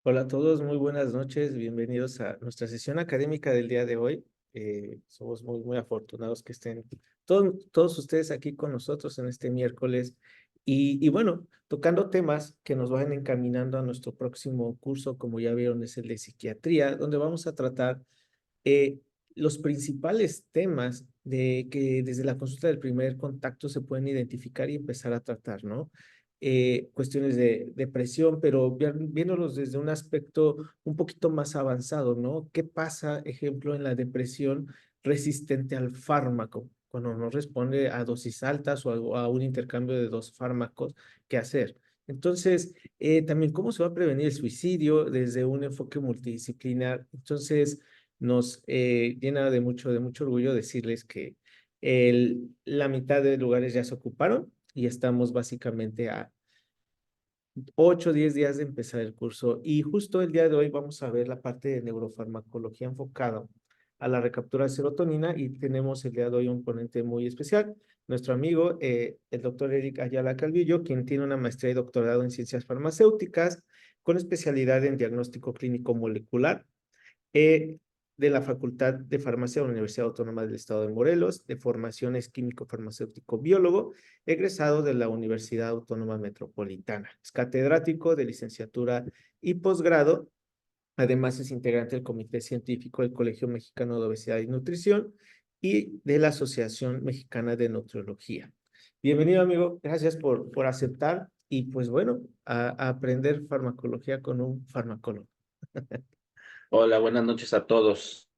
Hola a todos, muy buenas noches, bienvenidos a nuestra sesión académica del día de hoy. Somos muy afortunados que estén todos ustedes aquí con nosotros en este miércoles y bueno, tocando temas que nos van encaminando a nuestro próximo curso, como ya vieron, es el de psiquiatría, donde vamos a tratar eh, los principales temas de que desde la consulta del primer contacto se pueden identificar y empezar a tratar, ¿no? Cuestiones de depresión, pero viéndolos desde un aspecto un poquito más avanzado, ¿no? ¿Qué pasa, ejemplo, en la depresión resistente al fármaco? Cuando no responde a dosis altas o a un intercambio de dos fármacos, ¿qué hacer? Entonces, también cómo se va a prevenir el suicidio desde un enfoque multidisciplinar. Entonces, nos llena de mucho orgullo decirles que la mitad de lugares ya se ocuparon y estamos básicamente a 8 o 10 días de empezar el curso. Y justo el día de hoy vamos a ver la parte de neurofarmacología enfocada a la recaptura de serotonina y tenemos el día de hoy un ponente muy especial, nuestro amigo, el doctor Eric Ayala Calvillo, quien tiene una maestría y doctorado en ciencias farmacéuticas con especialidad en diagnóstico clínico molecular eh, de la Facultad de Farmacia de la Universidad Autónoma del Estado de Morelos, de formación es químico farmacéutico biólogo, egresado de la Universidad Autónoma Metropolitana. Es catedrático de licenciatura y posgrado. Además, es integrante del Comité Científico del Colegio Mexicano de Obesidad y Nutrición y de la Asociación Mexicana de Nutriología. Bienvenido, amigo. Gracias por aceptar y pues bueno, a aprender farmacología con un farmacólogo. Hola, buenas noches a todos.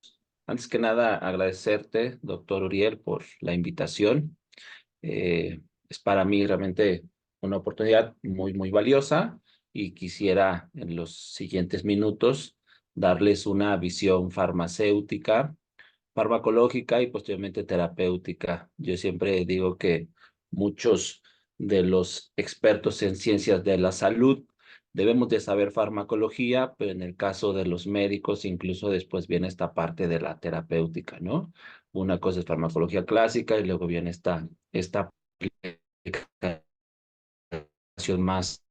Antes que nada, agradecerte, doctor Uriel, por la invitación. Es para mí realmente una oportunidad muy valiosa y quisiera en los siguientes minutos darles una visión farmacéutica, farmacológica y posteriormente terapéutica. Yo siempre digo que muchos de los expertos en ciencias de la salud debemos de saber farmacología, pero en el caso de los médicos incluso después viene esta parte de la terapéutica, ¿no? Una cosa es farmacología clásica y luego viene esta aplicación más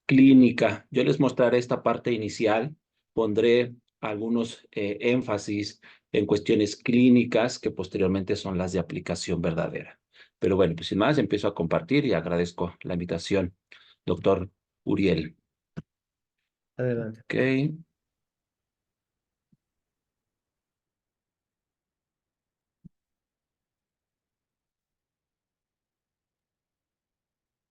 clínica. Yo les mostraré esta parte inicial, pondré algunos énfasis en cuestiones clínicas que posteriormente son las de aplicación verdadera. Pero bueno, pues sin más, empiezo a compartir y agradezco la invitación, doctor Uriel. Adelante. Ok,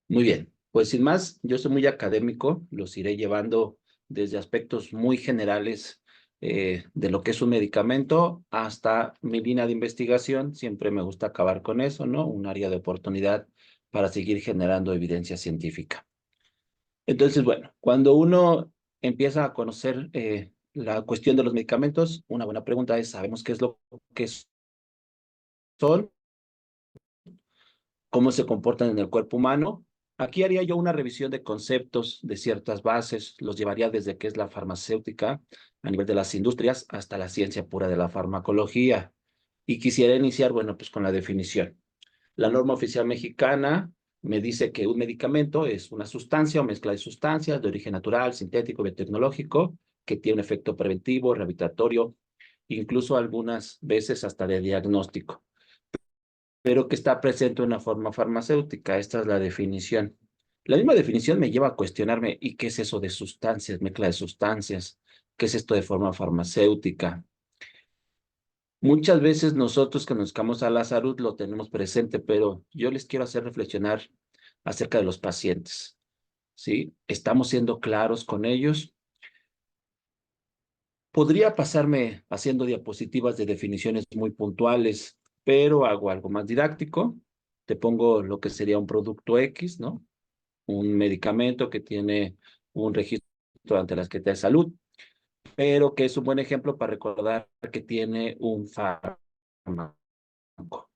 muy bien. Pues sin más, yo soy muy académico, los iré llevando desde aspectos muy generales de lo que es un medicamento hasta mi línea de investigación. Siempre me gusta acabar con eso, ¿no? Un área de oportunidad para seguir generando evidencia científica. Entonces, bueno, cuando uno empieza a conocer la cuestión de los medicamentos, una buena pregunta es, ¿sabemos qué es lo que son? ¿Cómo se comportan en el cuerpo humano? Aquí haría yo una revisión de conceptos, de ciertas bases, los llevaría desde qué es la farmacéutica a nivel de las industrias hasta la ciencia pura de la farmacología. Y quisiera iniciar, bueno, pues con la definición. La norma oficial mexicana me dice que un medicamento es una sustancia o mezcla de sustancias de origen natural, sintético, biotecnológico, que tiene un efecto preventivo, rehabilitatorio, incluso algunas veces hasta de diagnóstico, pero que está presente en una forma farmacéutica. Esta es la definición. La misma definición me lleva a cuestionarme, ¿y qué es eso de sustancias, mezcla de sustancias? ¿Qué es esto de forma farmacéutica? Muchas veces nosotros que nos dedicamos a la salud lo tenemos presente, pero yo les quiero hacer reflexionar acerca de los pacientes, ¿sí? ¿Estamos siendo claros con ellos? Podría pasarme haciendo diapositivas de definiciones muy puntuales, pero hago algo más didáctico. Te pongo lo que sería un producto X, ¿no? Un medicamento que tiene un registro ante la Secretaría de Salud, pero que es un buen ejemplo para recordar que tiene un fármaco,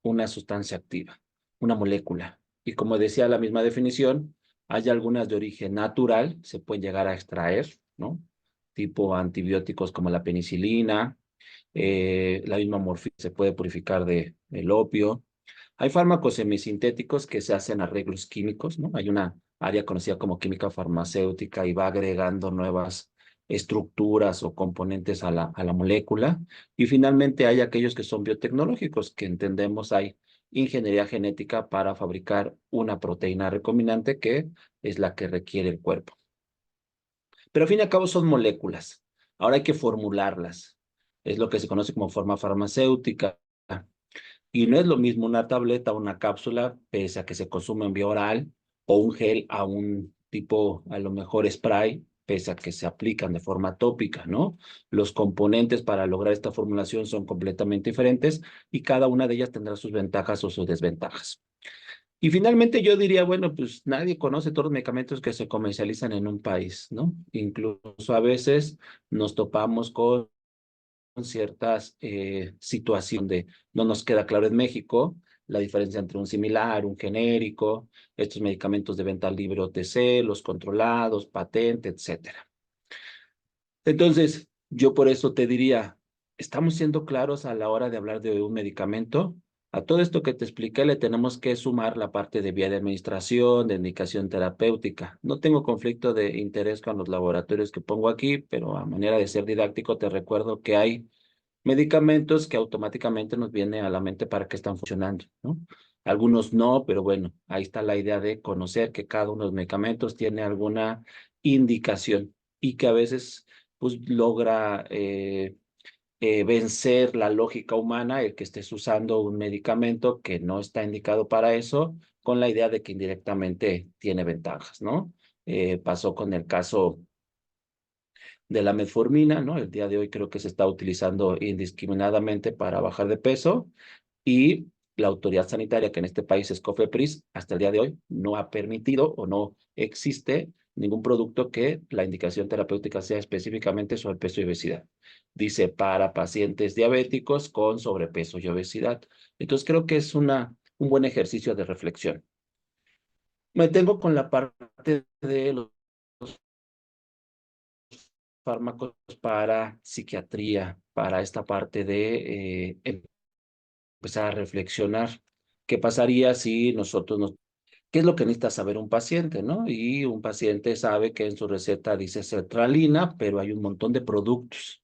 una sustancia activa, una molécula. Y como decía la misma definición, hay algunas de origen natural, se pueden llegar a extraer, ¿no? Tipo antibióticos como la penicilina, la misma morfina se puede purificar del opio. Hay fármacos semisintéticos que se hacen arreglos químicos, ¿no? Hay una área conocida como química farmacéutica y va agregando nuevas estructuras o componentes a la molécula. Y finalmente hay aquellos que son biotecnológicos, que entendemos hay ingeniería genética para fabricar una proteína recombinante que es la que requiere el cuerpo. Pero al fin y al cabo son moléculas. Ahora hay que formularlas. Es lo que se conoce como forma farmacéutica. Y no es lo mismo una tableta o una cápsula, pese a que se consume en vía oral, o un gel a un tipo, a lo mejor spray, pese a que se aplican de forma tópica, ¿no? Los componentes para lograr esta formulación son completamente diferentes y cada una de ellas tendrá sus ventajas o sus desventajas. Y finalmente yo diría, bueno, pues nadie conoce todos los medicamentos que se comercializan en un país, ¿no? Incluso a veces nos topamos con ciertas situaciones de no nos queda claro en México la diferencia entre un similar, un genérico, estos medicamentos de venta libre OTC, los controlados, patente, etcétera. Entonces, yo por eso te diría, ¿estamos siendo claros a la hora de hablar de un medicamento? A todo esto que te expliqué le tenemos que sumar la parte de vía de administración, de indicación terapéutica. No tengo conflicto de interés con los laboratorios que pongo aquí, pero a manera de ser didáctico te recuerdo que hay medicamentos que automáticamente nos viene a la mente para que están funcionando, ¿no? Algunos no, pero bueno, ahí está la idea de conocer que cada uno de los medicamentos tiene alguna indicación y que a veces pues logra vencer la lógica humana el que estés usando un medicamento que no está indicado para eso, con la idea de que indirectamente tiene ventajas, ¿no? Pasó con el caso de la metformina, ¿no? El día de hoy creo que se está utilizando indiscriminadamente para bajar de peso y la autoridad sanitaria, que en este país es COFEPRIS, hasta el día de hoy no ha permitido o no existe ningún producto que la indicación terapéutica sea específicamente sobre peso y obesidad. Dice para pacientes diabéticos con sobrepeso y obesidad. Entonces creo que es un buen ejercicio de reflexión. Me tengo con la parte de los fármacos para psiquiatría, para esta parte de empezar a reflexionar. ¿Qué pasaría si nosotros nos... ¿Qué es lo que necesita saber un paciente, no? Y un paciente sabe que en su receta dice sertralina, pero hay un montón de productos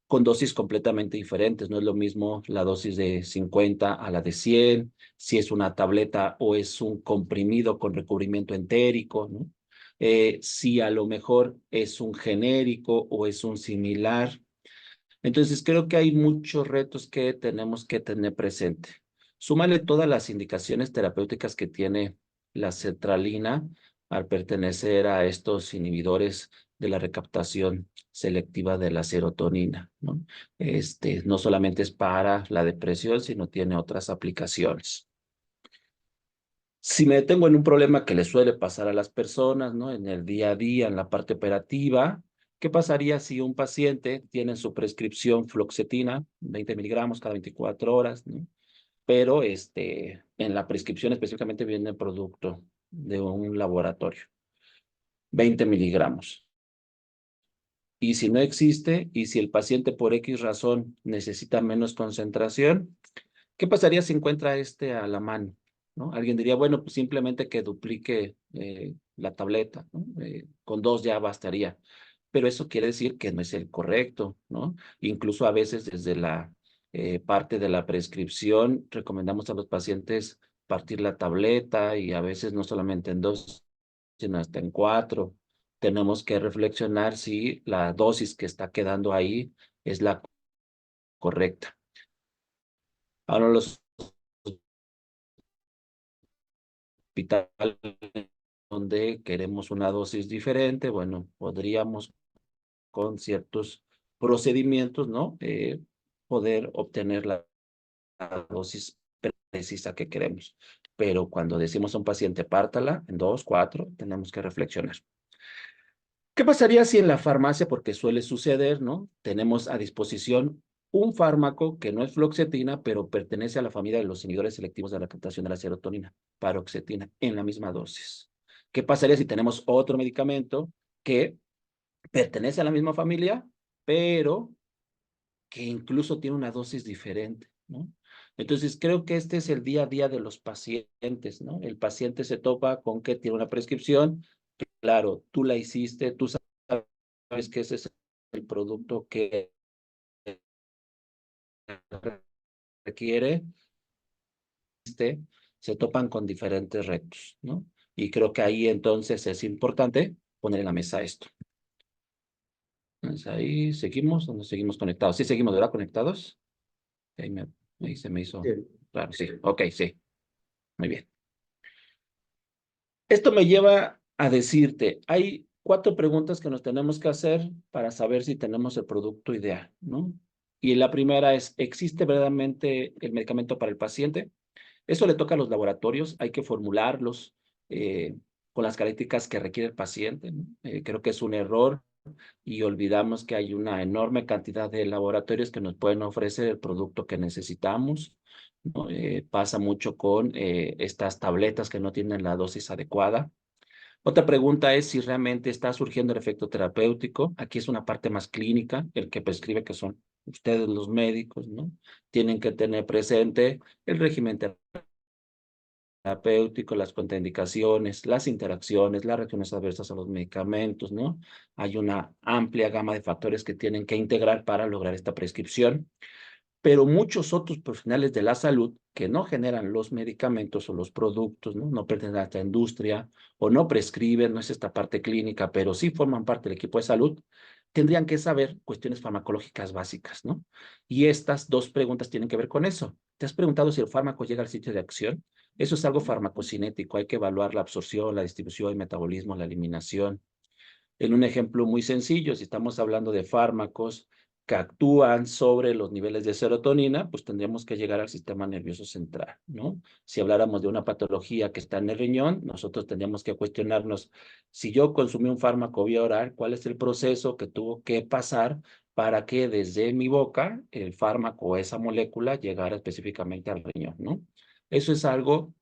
con dosis completamente diferentes. No es lo mismo la dosis de 50 a la de 100, si es una tableta o es un comprimido con recubrimiento entérico, ¿no? Si a lo mejor es un genérico o es un similar. Entonces, creo que hay muchos retos que tenemos que tener presente. Súmale todas las indicaciones terapéuticas que tiene la sertralina al pertenecer a estos inhibidores de la recaptación selectiva de la serotonina, ¿no? No solamente es para la depresión, sino tiene otras aplicaciones. Si me detengo en un problema que le suele pasar a las personas, ¿no? En el día a día, en la parte operativa, ¿qué pasaría si un paciente tiene en su prescripción fluoxetina, 20 miligramos cada 24 horas, ¿no? Pero en la prescripción específicamente viene el producto de un laboratorio, 20 miligramos. Y si no existe, y si el paciente por X razón necesita menos concentración, ¿qué pasaría si encuentra a la mano? ¿No? Alguien diría, bueno, pues simplemente que duplique la tableta, ¿no? Con 2 ya bastaría. Pero eso quiere decir que no es el correcto, ¿no? Incluso a veces desde la parte de la prescripción recomendamos a los pacientes partir la tableta y a veces no solamente en 2, sino hasta en 4. Tenemos que reflexionar si la dosis que está quedando ahí es la correcta. Ahora los hospitales donde queremos una dosis diferente, bueno, podríamos con ciertos procedimientos, ¿no? Poder obtener la dosis precisa que queremos. Pero cuando decimos a un paciente, pártala en 2, 4, tenemos que reflexionar. ¿Qué pasaría si en la farmacia, porque suele suceder, ¿no? Tenemos a disposición un fármaco que no es fluoxetina, pero pertenece a la familia de los inhibidores selectivos de la captación de la serotonina, paroxetina, en la misma dosis. ¿Qué pasaría si tenemos otro medicamento que pertenece a la misma familia, pero que incluso tiene una dosis diferente, ¿no? Entonces, creo que este es el día a día de los pacientes, ¿no? El paciente se topa con que tiene una prescripción, claro, tú la hiciste, tú sabes que ese es el producto que requiere, se topan con diferentes retos, ¿no? Y creo que ahí entonces es importante poner en la mesa esto. Entonces ahí seguimos, ¿o no seguimos conectados? Sí seguimos, ¿verdad? ¿Conectados? Ahí se me hizo Bien. claro, sí. Ok, sí. Muy bien. Esto me lleva a decirte, hay 4 preguntas que nos tenemos que hacer para saber si tenemos el producto ideal, ¿no? Y la primera es, ¿existe verdaderamente el medicamento para el paciente? Eso le toca a los laboratorios, hay que formularlos con las características que requiere el paciente, ¿no? Creo que es un error y olvidamos que hay una enorme cantidad de laboratorios que nos pueden ofrecer el producto que necesitamos, ¿no? Pasa mucho con estas tabletas que no tienen la dosis adecuada. Otra pregunta es si realmente está surgiendo el efecto terapéutico. Aquí es una parte más clínica, el que prescribe, que son ustedes los médicos, ¿no? Tienen que tener presente el régimen terapéutico, las contraindicaciones, las interacciones, las reacciones adversas a los medicamentos, ¿no? Hay una amplia gama de factores que tienen que integrar para lograr esta prescripción, pero muchos otros profesionales de la salud que no generan los medicamentos o los productos, ¿no? No pertenecen a esta industria o no prescriben, no es esta parte clínica, pero sí forman parte del equipo de salud, tendrían que saber cuestiones farmacológicas básicas, ¿no? Y estas 2 preguntas tienen que ver con eso. ¿Te has preguntado si el fármaco llega al sitio de acción? Eso es algo farmacocinético, hay que evaluar la absorción, la distribución, el metabolismo, la eliminación. En un ejemplo muy sencillo, si estamos hablando de fármacos que actúan sobre los niveles de serotonina, pues tendríamos que llegar al sistema nervioso central, ¿no? Si habláramos de una patología que está en el riñón, nosotros tendríamos que cuestionarnos, si yo consumí un fármaco vía oral, ¿cuál es el proceso que tuvo que pasar para que desde mi boca el fármaco o esa molécula llegara específicamente al riñón, ¿no? Eso es algo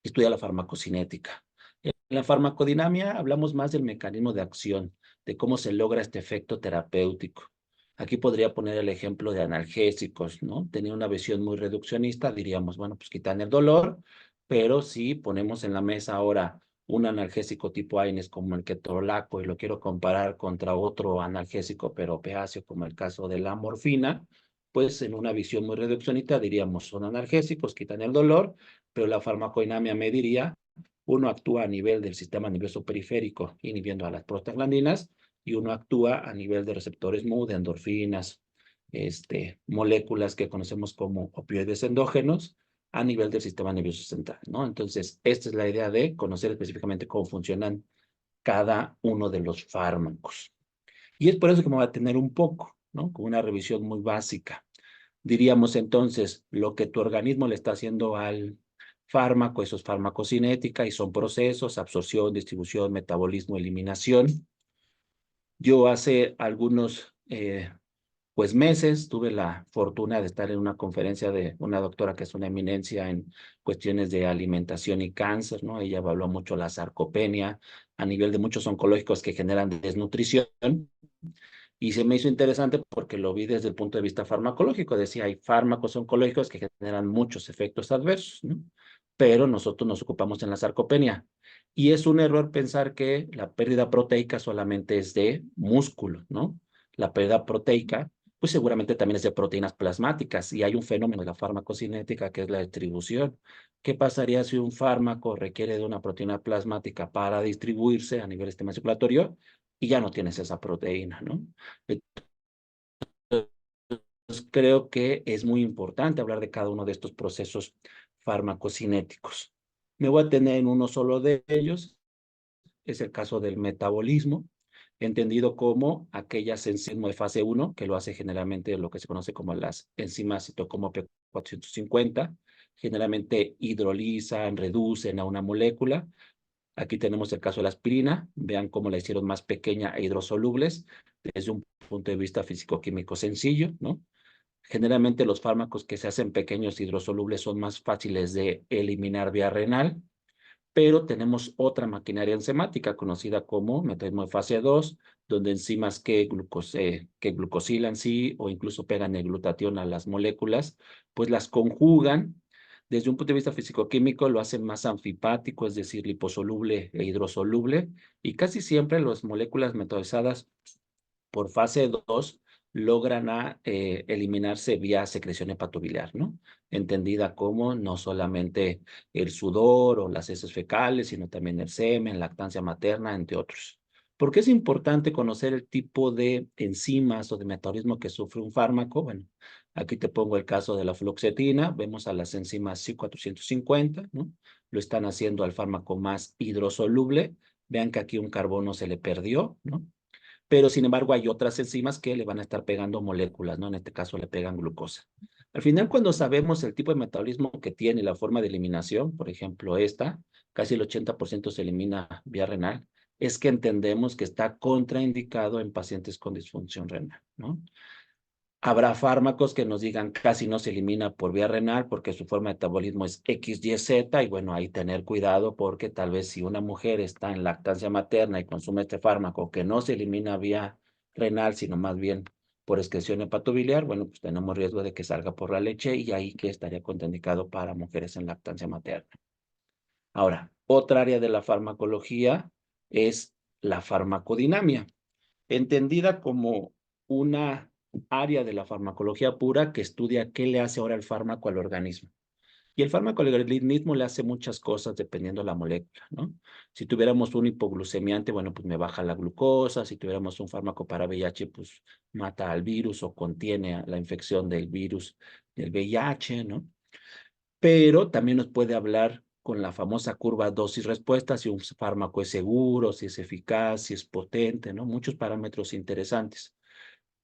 que estudia la farmacocinética. En la farmacodinamia hablamos más del mecanismo de acción, de cómo se logra este efecto terapéutico. Aquí podría poner el ejemplo de analgésicos, ¿no? Tenía una visión muy reduccionista, diríamos, bueno, pues quitan el dolor, pero si ponemos en la mesa ahora un analgésico tipo AINES como el ketorolaco y lo quiero comparar contra otro analgésico pero opiáceo como el caso de la morfina, pues en una visión muy reduccionista diríamos, son analgésicos, quitan el dolor, pero la farmacodinamia me diría, uno actúa a nivel del sistema nervioso periférico, inhibiendo a las prostaglandinas, y uno actúa a nivel de receptores MU, de endorfinas, moléculas que conocemos como opioides endógenos, a nivel del sistema nervioso central, ¿no? Entonces, esta es la idea de conocer específicamente cómo funcionan cada uno de los fármacos. Y es por eso que me voy a tener un poco, ¿no? Con una revisión muy básica. Diríamos entonces, lo que tu organismo le está haciendo al fármaco, eso es farmacocinética y son procesos, absorción, distribución, metabolismo, eliminación. Yo hace algunos pues meses tuve la fortuna de estar en una conferencia de una doctora que es una eminencia en cuestiones de alimentación y cáncer, ¿no? Ella evaluó mucho la sarcopenia a nivel de muchos oncológicos que generan desnutrición. Y se me hizo interesante porque lo vi desde el punto de vista farmacológico. Decía, hay fármacos oncológicos que generan muchos efectos adversos, ¿no? Pero nosotros nos ocupamos en la sarcopenia. Y es un error pensar que la pérdida proteica solamente es de músculo, ¿no? La pérdida proteica, pues seguramente también es de proteínas plasmáticas. Y hay un fenómeno de la farmacocinética que es la distribución. ¿Qué pasaría si un fármaco requiere de una proteína plasmática para distribuirse a nivel del sistema circulatorio y ya no tienes esa proteína, ¿no? Entonces, creo que es muy importante hablar de cada uno de estos procesos farmacocinéticos. Me voy a tener en uno solo de ellos, es el caso del metabolismo, entendido como aquellas enzimas de fase 1, que lo hace generalmente lo que se conoce como las enzimas citocromo P450, generalmente hidrolizan, reducen a una molécula. Aquí tenemos el caso de la aspirina, vean cómo la hicieron más pequeña e hidrosolubles, desde un punto de vista físico-químico sencillo, ¿no? Generalmente los fármacos que se hacen pequeños hidrosolubles son más fáciles de eliminar vía renal, pero tenemos otra maquinaria enzimática conocida como metabolismo de fase 2, donde enzimas que glucosilan sí o incluso pegan el glutatión a las moléculas, pues las conjugan. Desde un punto de vista físico-químico lo hacen más anfipático, es decir, liposoluble e hidrosoluble, y casi siempre las moléculas metabolizadas por fase 2 logran eliminarse vía secreción hepatobiliar, ¿no? Entendida como no solamente el sudor o las heces fecales, sino también el semen, lactancia materna, entre otros. ¿Por qué es importante conocer el tipo de enzimas o de metabolismo que sufre un fármaco? Bueno, aquí te pongo el caso de la fluoxetina. Vemos a las enzimas C450, ¿no? Lo están haciendo al fármaco más hidrosoluble. Vean que aquí un carbono se le perdió, ¿no? Pero sin embargo hay otras enzimas que le van a estar pegando moléculas, ¿no? En este caso le pegan glucosa. Al final, cuando sabemos el tipo de metabolismo que tiene y la forma de eliminación, por ejemplo, esta, casi el 80% se elimina vía renal, es que entendemos que está contraindicado en pacientes con disfunción renal, ¿no? Habrá fármacos que nos digan casi no se elimina por vía renal porque su forma de metabolismo es XYZ y bueno, ahí tener cuidado porque tal vez si una mujer está en lactancia materna y consume este fármaco que no se elimina vía renal, sino más bien por excreción hepatobiliar, bueno, pues tenemos riesgo de que salga por la leche y ahí que estaría contraindicado para mujeres en lactancia materna. Ahora, otra área de la farmacología es la farmacodinamia, entendida como una área de la farmacología pura que estudia qué le hace ahora el fármaco al organismo. Y el fármaco al organismo le hace muchas cosas dependiendo de la molécula, ¿no? Si tuviéramos un hipoglucemiante, bueno, pues me baja la glucosa. Si tuviéramos un fármaco para VIH, pues mata al virus o contiene la infección del virus del VIH, ¿no? Pero también nos puede hablar con la famosa curva dosis-respuesta, si un fármaco es seguro, si es eficaz, si es potente, ¿no? Muchos parámetros interesantes.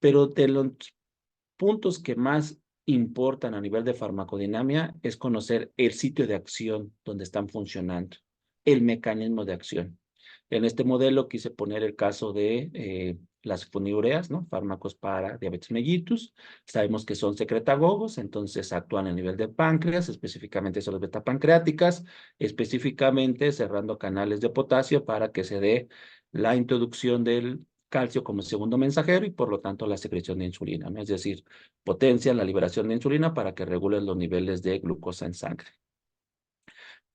Pero de los puntos que más importan a nivel de farmacodinamia es conocer el sitio de acción donde están funcionando, el mecanismo de acción. En este modelo quise poner el caso de las funiureas, ¿no? Fármacos para diabetes mellitus. Sabemos que son secretagogos, entonces actúan a nivel de páncreas, específicamente sobre las betapancreáticas, específicamente cerrando canales de potasio para que se dé la introducción del calcio como segundo mensajero y por lo tanto la secreción de insulina, ¿no? Es decir, potencia la liberación de insulina para que regulen los niveles de glucosa en sangre.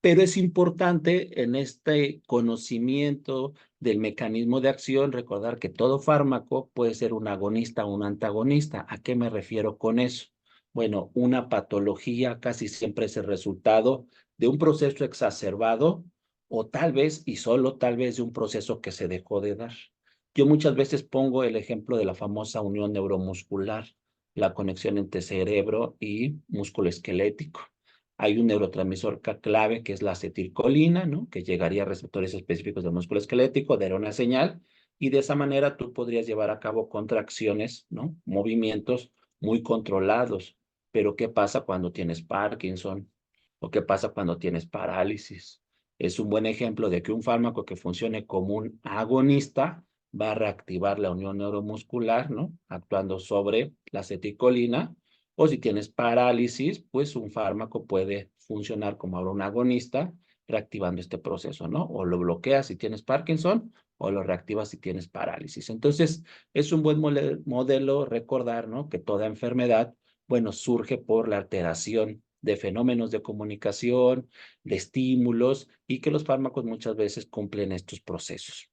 Pero es importante en este conocimiento del mecanismo de acción recordar que todo fármaco puede ser un agonista o un antagonista. ¿A qué me refiero con eso? Bueno, una patología casi siempre es el resultado de un proceso exacerbado o tal vez y solo tal vez de un proceso que se dejó de dar. Yo muchas veces pongo el ejemplo de la famosa unión neuromuscular, la conexión entre cerebro y músculo esquelético. Hay un neurotransmisor clave que es la acetilcolina, ¿no? Que llegaría a receptores específicos del músculo esquelético, daría una señal y de esa manera tú podrías llevar a cabo contracciones, ¿no? Movimientos muy controlados. Pero ¿qué pasa cuando tienes Parkinson? ¿O qué pasa cuando tienes parálisis? Es un buen ejemplo de que un fármaco que funcione como un agonista va a reactivar la unión neuromuscular, ¿no? Actuando sobre la acetilcolina o si tienes parálisis, pues un fármaco puede funcionar como ahora un agonista, reactivando este proceso, ¿no? O lo bloqueas si tienes Parkinson o lo reactivas si tienes parálisis. Entonces, es un buen modelo recordar, ¿no? Que toda enfermedad, bueno, surge por la alteración de fenómenos de comunicación, de estímulos y que los fármacos muchas veces cumplen estos procesos.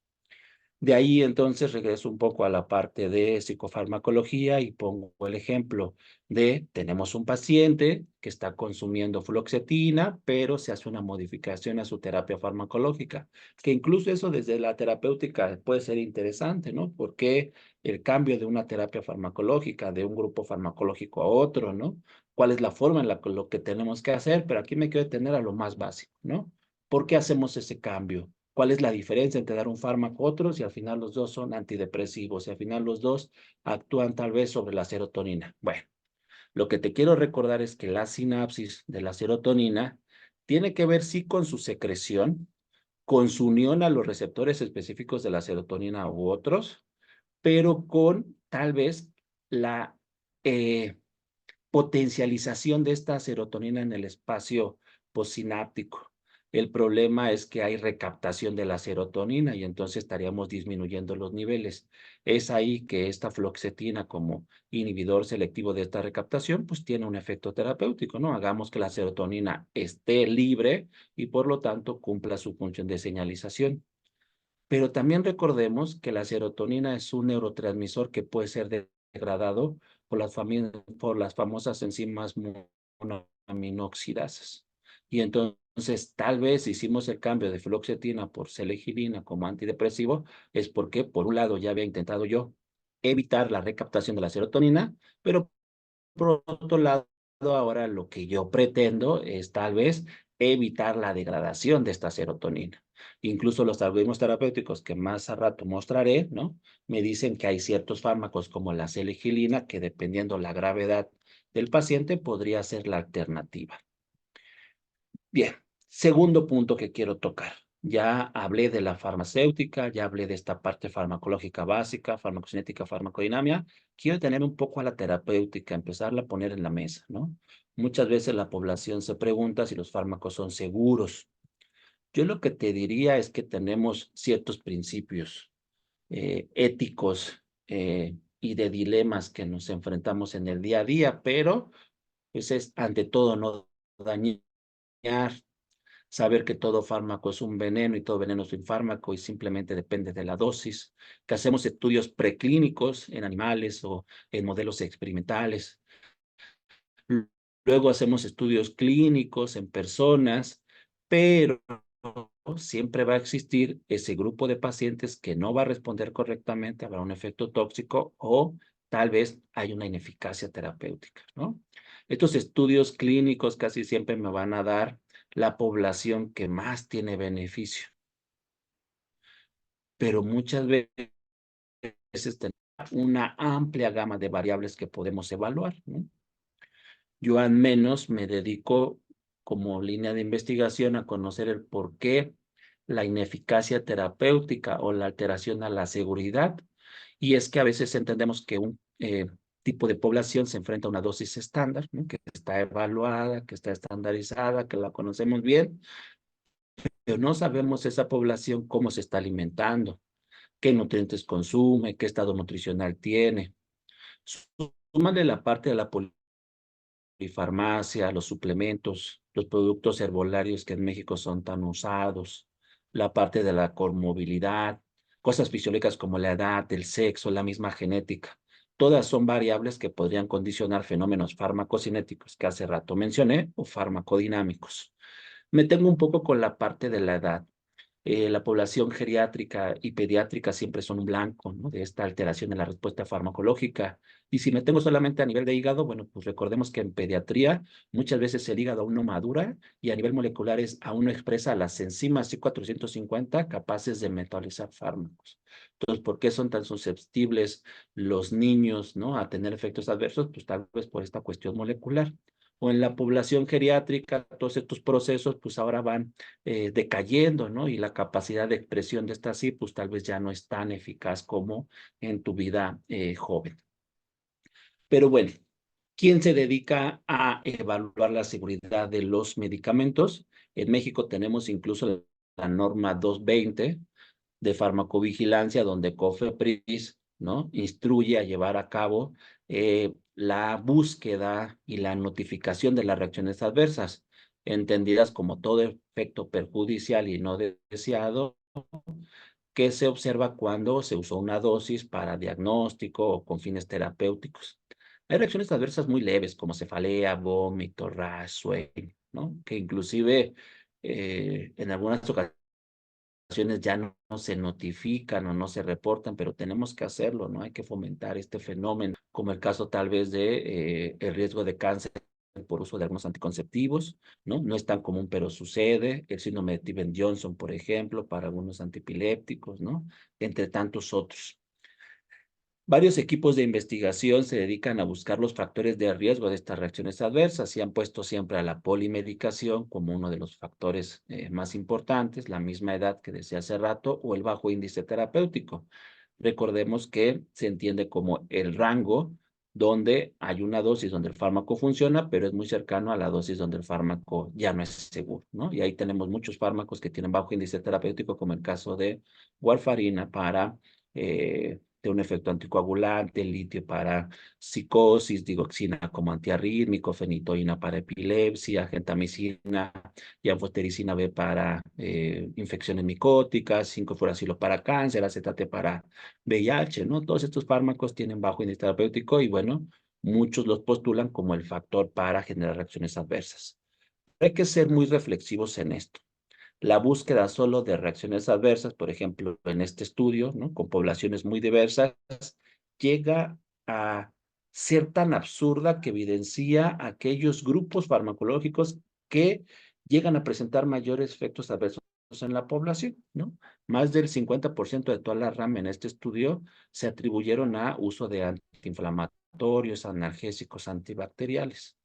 De ahí entonces regreso un poco a la parte de psicofarmacología y pongo el ejemplo de, tenemos un paciente que está consumiendo fluoxetina, pero se hace una modificación a su terapia farmacológica, que incluso eso desde la terapéutica puede ser interesante, ¿no? Porque el cambio de una terapia farmacológica, de un grupo farmacológico a otro, ¿no? ¿Cuál es la forma en la que lo que tenemos que hacer? Pero aquí me quiero detener a lo más básico, ¿no? ¿Por qué hacemos ese cambio? ¿Cuál es la diferencia entre dar un fármaco a otro si al final los dos son antidepresivos, si al final los dos actúan tal vez sobre la serotonina? Bueno, lo que te quiero recordar es que la sinapsis de la serotonina tiene que ver sí con su secreción, con su unión a los receptores específicos de la serotonina u otros, pero con tal vez la eh, potencialización de esta serotonina en el espacio postsináptico. El problema es que hay recaptación de la serotonina y entonces estaríamos disminuyendo los niveles. Es ahí que esta fluoxetina como inhibidor selectivo de esta recaptación, pues tiene un efecto terapéutico, ¿no? Hagamos que la serotonina esté libre y por lo tanto cumpla su función de señalización. Pero también recordemos que la serotonina es un neurotransmisor que puede ser degradado por las famosas enzimas monoaminoxidasas. Y entonces, tal vez hicimos el cambio de fluoxetina por selegilina como antidepresivo, es porque, por un lado, ya había intentado yo evitar la recaptación de la serotonina, pero por otro lado, ahora lo que yo pretendo es tal vez evitar la degradación de esta serotonina. Incluso los algoritmos terapéuticos que más a rato mostraré, ¿no? Me dicen que hay ciertos fármacos como la seligilina que dependiendo la gravedad del paciente podría ser la alternativa. Bien, segundo punto que quiero tocar. Ya hablé de la farmacéutica, ya hablé de esta parte farmacológica básica, farmacocinética, farmacodinamia. Quiero tener un poco a la terapéutica, empezarla a poner en la mesa, ¿no? Muchas veces la población se pregunta si los fármacos son seguros. Yo lo que te diría es que tenemos ciertos principios éticos y de dilemas que nos enfrentamos en el día a día, pero pues es ante todo no dañar, saber que todo fármaco es un veneno y todo veneno es un fármaco y simplemente depende de la dosis, que hacemos estudios preclínicos en animales o en modelos experimentales. Luego hacemos estudios clínicos en personas, pero siempre va a existir ese grupo de pacientes que no va a responder correctamente, habrá un efecto tóxico o tal vez hay una ineficacia terapéutica, ¿no? Estos estudios clínicos casi siempre me van a dar la población que más tiene beneficio, pero muchas veces tenemos una amplia gama de variables que podemos evaluar, ¿no? Yo al menos me dedico como línea de investigación a conocer el por qué la ineficacia terapéutica o la alteración a la seguridad. Y es que a veces entendemos que un tipo de población se enfrenta a una dosis estándar, ¿no? Que está evaluada, que está estandarizada, que la conocemos bien, pero no sabemos esa población cómo se está alimentando, qué nutrientes consume, qué estado nutricional tiene. Súmale la parte de la polifarmacia, los suplementos, los productos herbolarios que en México son tan usados, la parte de la comorbilidad, cosas fisiológicas como la edad, el sexo, la misma genética. Todas son variables que podrían condicionar fenómenos farmacocinéticos que hace rato mencioné o farmacodinámicos. Me tengo un poco con la parte de la edad. La población geriátrica y pediátrica siempre son un blanco, ¿no? De esta alteración en la respuesta farmacológica. Y si me tengo solamente a nivel de hígado, bueno, pues recordemos que en pediatría muchas veces el hígado aún no madura y a nivel molecular aún no expresa las enzimas C450 capaces de metabolizar fármacos. Entonces, ¿por qué son tan susceptibles los niños, ¿no? A tener efectos adversos? Pues tal vez por esta cuestión molecular. O en la población geriátrica, todos estos procesos pues ahora van decayendo, ¿no? Y la capacidad de expresión de esta sí, pues tal vez ya no es tan eficaz como en tu vida joven. Pero bueno, ¿quién se dedica a evaluar la seguridad de los medicamentos? En México tenemos incluso la norma 220 de farmacovigilancia, donde COFEPRIS, ¿no? Instruye a llevar a cabo la búsqueda y la notificación de las reacciones adversas, entendidas como todo efecto perjudicial y no deseado que se observa cuando se usó una dosis para diagnóstico o con fines terapéuticos. Hay reacciones adversas muy leves, como cefalea, vómito, rash, sueño, ¿no? Que inclusive en algunas ocasiones ya no se notifican o no se reportan, pero tenemos que hacerlo, ¿no? Hay que fomentar este fenómeno, como el caso tal vez de el riesgo de cáncer por uso de algunos anticonceptivos, ¿no? No es tan común, pero sucede. El síndrome de Stevens-Johnson, por ejemplo, para algunos antipilépticos, ¿no? Entre tantos otros. Varios equipos de investigación se dedican a buscar los factores de riesgo de estas reacciones adversas y han puesto siempre a la polimedicación como uno de los factores más importantes, la misma edad que decía hace rato o el bajo índice terapéutico. Recordemos que se entiende como el rango donde hay una dosis donde el fármaco funciona, pero es muy cercano a la dosis donde el fármaco ya no es seguro, ¿no? Y ahí tenemos muchos fármacos que tienen bajo índice terapéutico, como el caso de warfarina para de un efecto anticoagulante, litio para psicosis, digoxina como antiarrítmico, fenitoína para epilepsia, gentamicina y anfotericina B para infecciones micóticas, 5-fluoracilo para cáncer, acetate para VIH, ¿no? Todos estos fármacos tienen bajo índice terapéutico y bueno, muchos los postulan como el factor para generar reacciones adversas. Hay que ser muy reflexivos en esto. La búsqueda solo de reacciones adversas, por ejemplo, en este estudio, ¿no? Con poblaciones muy diversas, llega a ser tan absurda que evidencia aquellos grupos farmacológicos que llegan a presentar mayores efectos adversos en la población, ¿no? Más del 50% de toda la rama en este estudio se atribuyeron a uso de antiinflamatorios, analgésicos, antibacteriales.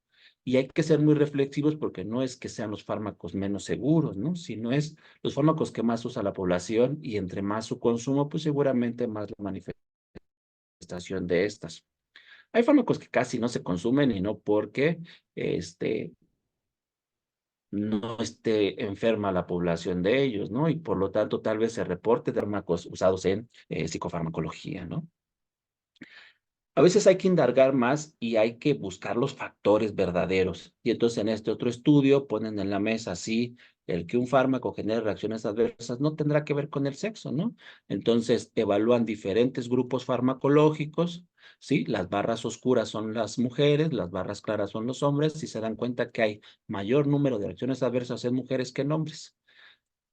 Y hay que ser muy reflexivos porque no es que sean los fármacos menos seguros, ¿no? Sino es los fármacos que más usa la población y entre más su consumo, pues seguramente más la manifestación de estas. Hay fármacos que casi no se consumen y no porque no esté enferma la población de ellos, ¿no? Y por lo tanto tal vez se reporte de fármacos usados en psicofarmacología, ¿no? A veces hay que indagar más y hay que buscar los factores verdaderos. Y entonces en este otro estudio ponen en la mesa, sí, el que un fármaco genere reacciones adversas no tendrá que ver con el sexo, ¿no? Entonces evalúan diferentes grupos farmacológicos, ¿sí? Las barras oscuras son las mujeres, las barras claras son los hombres, y se dan cuenta que hay mayor número de reacciones adversas en mujeres que en hombres.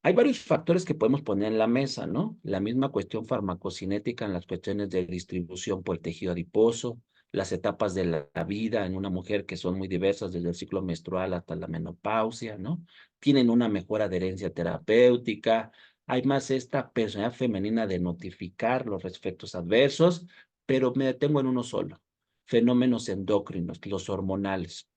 Hay varios factores que podemos poner en la mesa, ¿no? La misma cuestión farmacocinética en las cuestiones de distribución por el tejido adiposo, las etapas de la vida en una mujer que son muy diversas desde el ciclo menstrual hasta la menopausia, ¿no? Tienen una mejor adherencia terapéutica, hay más esta personalidad femenina de notificar los efectos adversos, pero me detengo en uno solo, fenómenos endocrinos, los hormonales.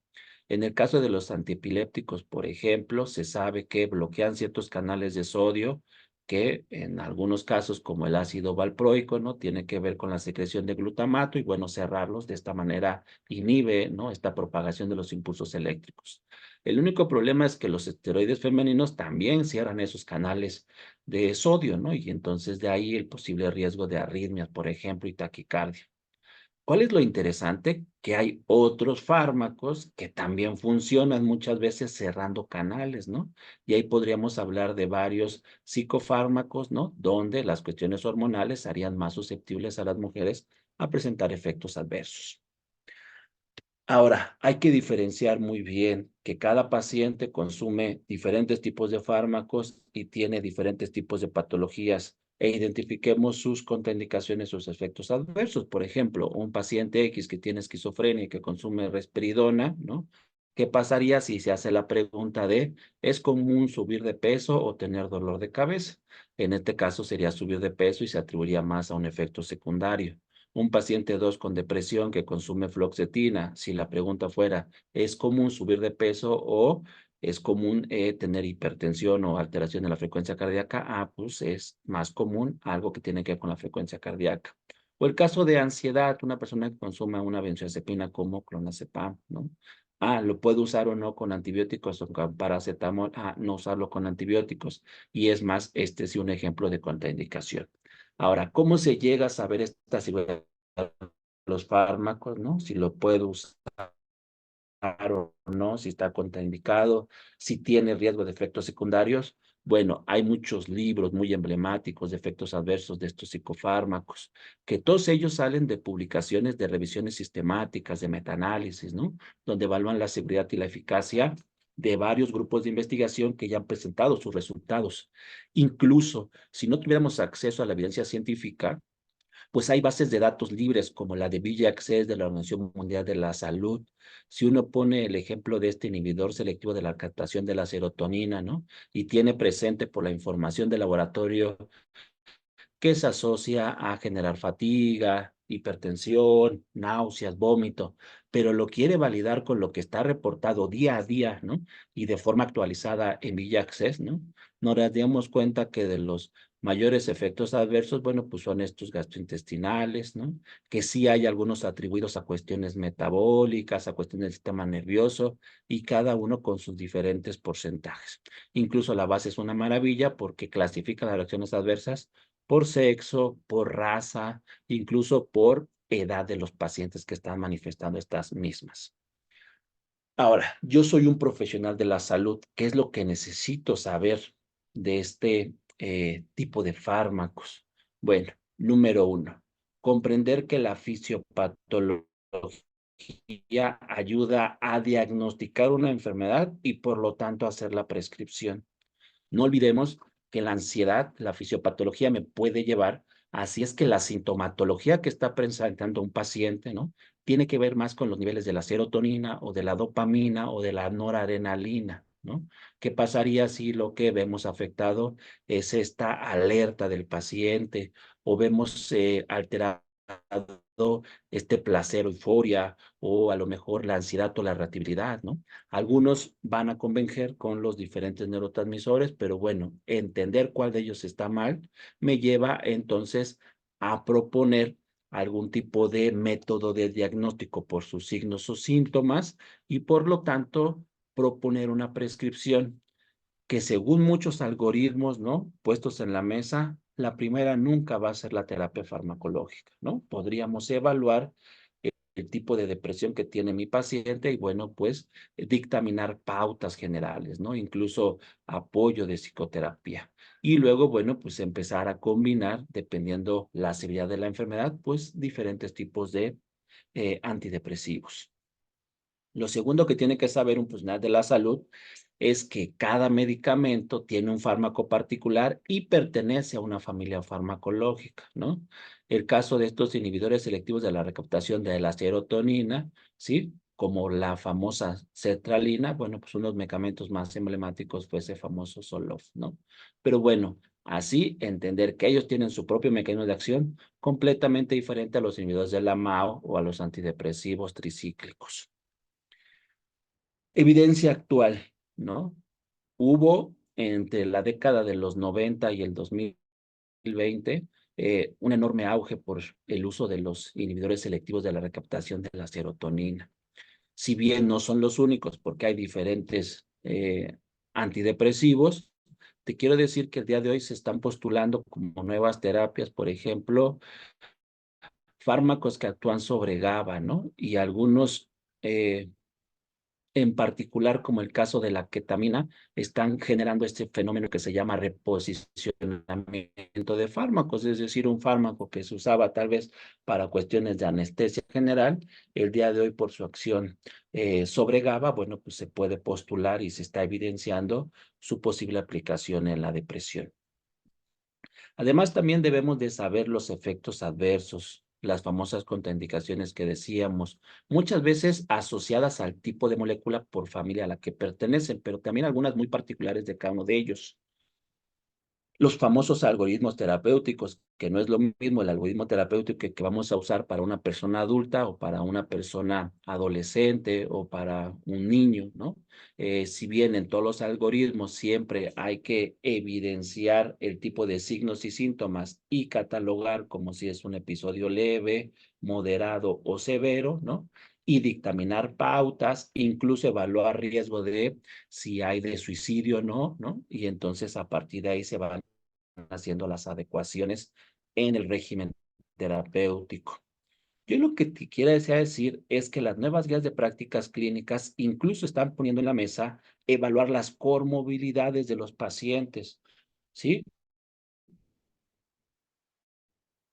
En el caso de los antiepilépticos, por ejemplo, se sabe que bloquean ciertos canales de sodio que en algunos casos, como el ácido valproico, ¿no? Tiene que ver con la secreción de glutamato y bueno, cerrarlos de esta manera inhibe, ¿no? Esta propagación de los impulsos eléctricos. El único problema es que los esteroides femeninos también cierran esos canales de sodio, ¿no? Y entonces de ahí el posible riesgo de arritmias, por ejemplo, y taquicardia. ¿Cuál es lo interesante? Que hay otros fármacos que también funcionan muchas veces cerrando canales, ¿no? Y ahí podríamos hablar de varios psicofármacos, ¿no? Donde las cuestiones hormonales harían más susceptibles a las mujeres a presentar efectos adversos. Ahora, hay que diferenciar muy bien que cada paciente consume diferentes tipos de fármacos y tiene diferentes tipos de patologías e identifiquemos sus contraindicaciones, sus efectos adversos. Por ejemplo, un paciente X que tiene esquizofrenia y que consume risperidona, ¿no? ¿Qué pasaría si se hace la pregunta de, ¿es común subir de peso o tener dolor de cabeza? En este caso sería subir de peso y se atribuiría más a un efecto secundario. Un paciente 2 con depresión que consume fluoxetina, si la pregunta fuera, ¿es común subir de peso o es común tener hipertensión o alteración de la frecuencia cardíaca? Ah, pues es más común algo que tiene que ver con la frecuencia cardíaca. O el caso de ansiedad, una persona que consuma una benzodiazepina como clonazepam, ¿no? Ah, ¿lo puede usar o no con antibióticos o con paracetamol? Ah, no usarlo con antibióticos. Y es más, este es un ejemplo de contraindicación. Ahora, ¿cómo se llega a saber esta seguridad de los fármacos, no? Si lo puede usar o no, si está contraindicado, si tiene riesgo de efectos secundarios. Bueno, hay muchos libros muy emblemáticos de efectos adversos de estos psicofármacos, que todos ellos salen de publicaciones de revisiones sistemáticas, de metaanálisis, ¿no? Donde evalúan la seguridad y la eficacia de varios grupos de investigación que ya han presentado sus resultados. Incluso, si no tuviéramos acceso a la evidencia científica, pues hay bases de datos libres como la de VIA Access de la Organización Mundial de la Salud. Si uno pone el ejemplo de este inhibidor selectivo de la captación de la serotonina, ¿no? Y tiene presente por la información del laboratorio que se asocia a generar fatiga, hipertensión, náuseas, vómito, pero lo quiere validar con lo que está reportado día a día, ¿no? Y de forma actualizada en VIA Access, ¿no? Nos damos cuenta que de los mayores efectos adversos, bueno, pues son estos gastrointestinales, ¿no? Que sí hay algunos atribuidos a cuestiones metabólicas, a cuestiones del sistema nervioso, y cada uno con sus diferentes porcentajes. Incluso la base es una maravilla porque clasifica las reacciones adversas por sexo, por raza, incluso por edad de los pacientes que están manifestando estas mismas. Ahora, yo soy un profesional de la salud. ¿Qué es lo que necesito saber de este tipo de fármacos? Bueno, número uno, comprender que la fisiopatología ayuda a diagnosticar una enfermedad y por lo tanto hacer la prescripción. No olvidemos que la ansiedad, la fisiopatología me puede llevar, así es que la sintomatología que está presentando un paciente, ¿no? Tiene que ver más con los niveles de la serotonina o de la dopamina o de la noradrenalina, ¿no? ¿Qué pasaría si lo que vemos afectado es esta alerta del paciente o vemos alterado este placer o euforia o a lo mejor la ansiedad o la irritabilidad, ¿no? Algunos van a converger con los diferentes neurotransmisores, pero bueno, entender cuál de ellos está mal me lleva entonces a proponer algún tipo de método de diagnóstico por sus signos o síntomas y por lo tanto proponer una prescripción que según muchos algoritmos, ¿no? Puestos en la mesa, la primera nunca va a ser la terapia farmacológica, ¿no? Podríamos evaluar el tipo de depresión que tiene mi paciente y bueno, pues dictaminar pautas generales, ¿no? Incluso apoyo de psicoterapia. Y luego, bueno, pues empezar a combinar, dependiendo la severidad de la enfermedad, pues diferentes tipos de antidepresivos. Lo segundo que tiene que saber un profesional de la salud es que cada medicamento tiene un fármaco particular y pertenece a una familia farmacológica, ¿no? El caso de estos inhibidores selectivos de la recaptación de la serotonina, ¿sí? Como la famosa sertralina, bueno, pues unos medicamentos más emblemáticos fue ese famoso Zoloft, ¿no? Pero bueno, así entender que ellos tienen su propio mecanismo de acción completamente diferente a los inhibidores de la MAO o a los antidepresivos tricíclicos. Evidencia actual, ¿no? Hubo entre la década de los 90 y el 2020 un enorme auge por el uso de los inhibidores selectivos de la recaptación de la serotonina. Si bien no son los únicos, porque hay diferentes antidepresivos, te quiero decir que el día de hoy se están postulando como nuevas terapias, por ejemplo, fármacos que actúan sobre GABA, ¿no? Y algunos en particular, como el caso de la ketamina, están generando este fenómeno que se llama reposicionamiento de fármacos, es decir, un fármaco que se usaba tal vez para cuestiones de anestesia general, el día de hoy por su acción sobre GABA, bueno, pues se puede postular y se está evidenciando su posible aplicación en la depresión. Además, también debemos de saber los efectos adversos, las famosas contraindicaciones que decíamos, muchas veces asociadas al tipo de molécula por familia a la que pertenecen, pero también algunas muy particulares de cada uno de ellos. Los famosos algoritmos terapéuticos, que no es lo mismo el algoritmo terapéutico que vamos a usar para una persona adulta o para una persona adolescente o para un niño, ¿no? Si bien en todos los algoritmos siempre hay que evidenciar el tipo de signos y síntomas y catalogar como si es un episodio leve, moderado o severo, ¿no? Y dictaminar pautas, incluso evaluar riesgo de si hay de suicidio o no, ¿no? Y entonces a partir de ahí se van haciendo las adecuaciones en el régimen terapéutico. Yo lo que te quiero decir es que las nuevas guías de prácticas clínicas incluso están poniendo en la mesa evaluar las comorbilidades de los pacientes, ¿sí?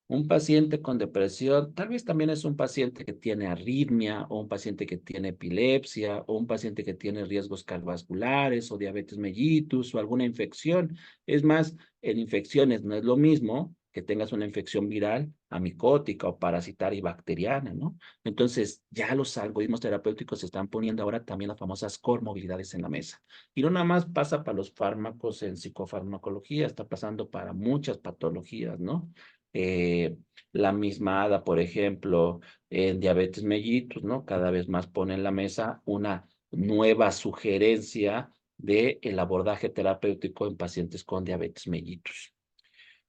Un paciente con depresión tal vez también es un paciente que tiene arritmia o un paciente que tiene epilepsia o un paciente que tiene riesgos cardiovasculares o diabetes mellitus o alguna infección. Es más, en infecciones no es lo mismo que tengas una infección viral, amicótica o parasitaria y bacteriana, ¿no? Entonces, ya los algoritmos terapéuticos se están poniendo ahora también las famosas comorbilidades en la mesa. Y no nada más pasa para los fármacos en psicofarmacología, está pasando para muchas patologías, ¿no? eh, la misma ADA, por ejemplo, en diabetes mellitus, ¿no? Cada vez más pone en la mesa una nueva sugerencia de el abordaje terapéutico en pacientes con diabetes mellitus.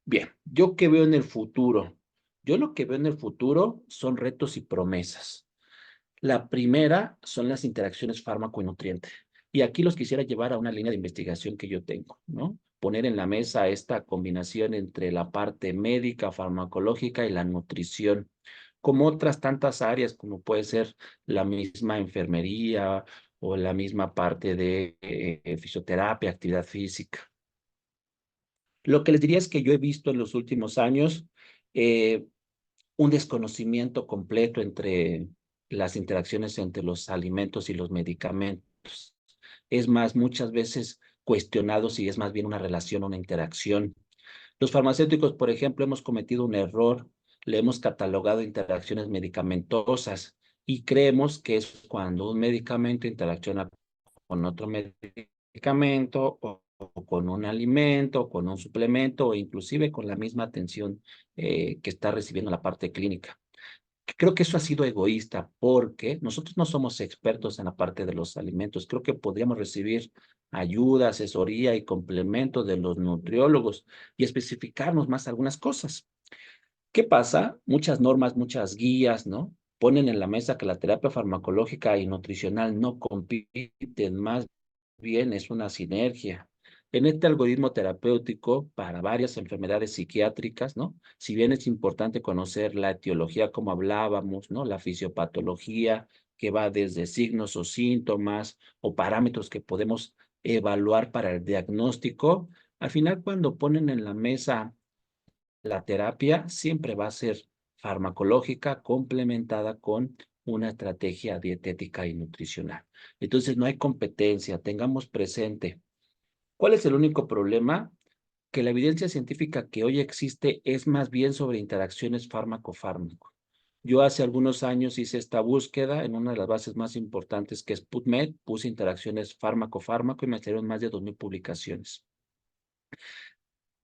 Bien, ¿yo qué veo en el futuro? Yo lo que veo en el futuro son retos y promesas. La primera son las interacciones fármaco y nutriente. Y aquí los quisiera llevar a una línea de investigación que yo tengo, ¿no? poner en la mesa esta combinación entre la parte médica, farmacológica y la nutrición, como otras tantas áreas, como puede ser la misma enfermería o la misma parte de fisioterapia, actividad física. Lo que les diría es que yo he visto en los últimos años eh, un desconocimiento completo entre las interacciones entre los alimentos y los medicamentos. Es más, muchas veces cuestionado si es más bien una relación o una interacción. Los farmacéuticos, por ejemplo, hemos cometido un error, le hemos catalogado interacciones medicamentosas y creemos que es cuando un medicamento interacciona con otro medicamento o con un alimento, o con un suplemento o inclusive con la misma atención que está recibiendo la parte clínica. Creo que eso ha sido egoísta porque nosotros no somos expertos en la parte de los alimentos. Creo que podríamos recibir ayuda, asesoría y complemento de los nutriólogos y especificarnos más algunas cosas. ¿Qué pasa? Muchas normas, muchas guías, ¿no? Ponen en la mesa que la terapia farmacológica y nutricional no compiten, más bien es una sinergia. En este algoritmo terapéutico para varias enfermedades psiquiátricas, ¿no? Si bien es importante conocer la etiología, como hablábamos, ¿no? La fisiopatología, que va desde signos o síntomas o parámetros que podemos evaluar para el diagnóstico, al final cuando ponen en la mesa la terapia siempre va a ser farmacológica complementada con una estrategia dietética y nutricional. Entonces, no hay competencia, tengamos presente. ¿Cuál es el único problema? Que la evidencia científica que hoy existe es más bien sobre interacciones fármaco-fármaco. Yo hace algunos años hice esta búsqueda en una de las bases más importantes que es PubMed, puse interacciones fármaco-fármaco y me salieron más de 2000 publicaciones.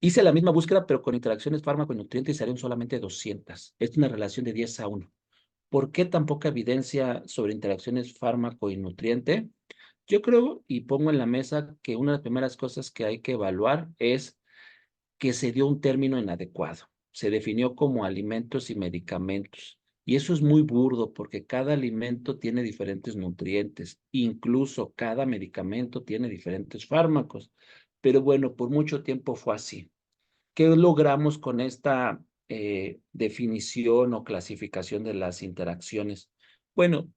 Hice la misma búsqueda, pero con interacciones fármaco y nutriente y salieron solamente 200. Es una relación de 10 a 1. ¿Por qué tan poca evidencia sobre interacciones fármaco y nutriente? Yo creo y pongo en la mesa que una de las primeras cosas que hay que evaluar es que se dio un término inadecuado. Se definió como alimentos y medicamentos. Y eso es muy burdo porque cada alimento tiene diferentes nutrientes, incluso cada medicamento tiene diferentes fármacos. Pero bueno, por mucho tiempo fue así. ¿Qué logramos con esta definición o clasificación de las interacciones? Bueno,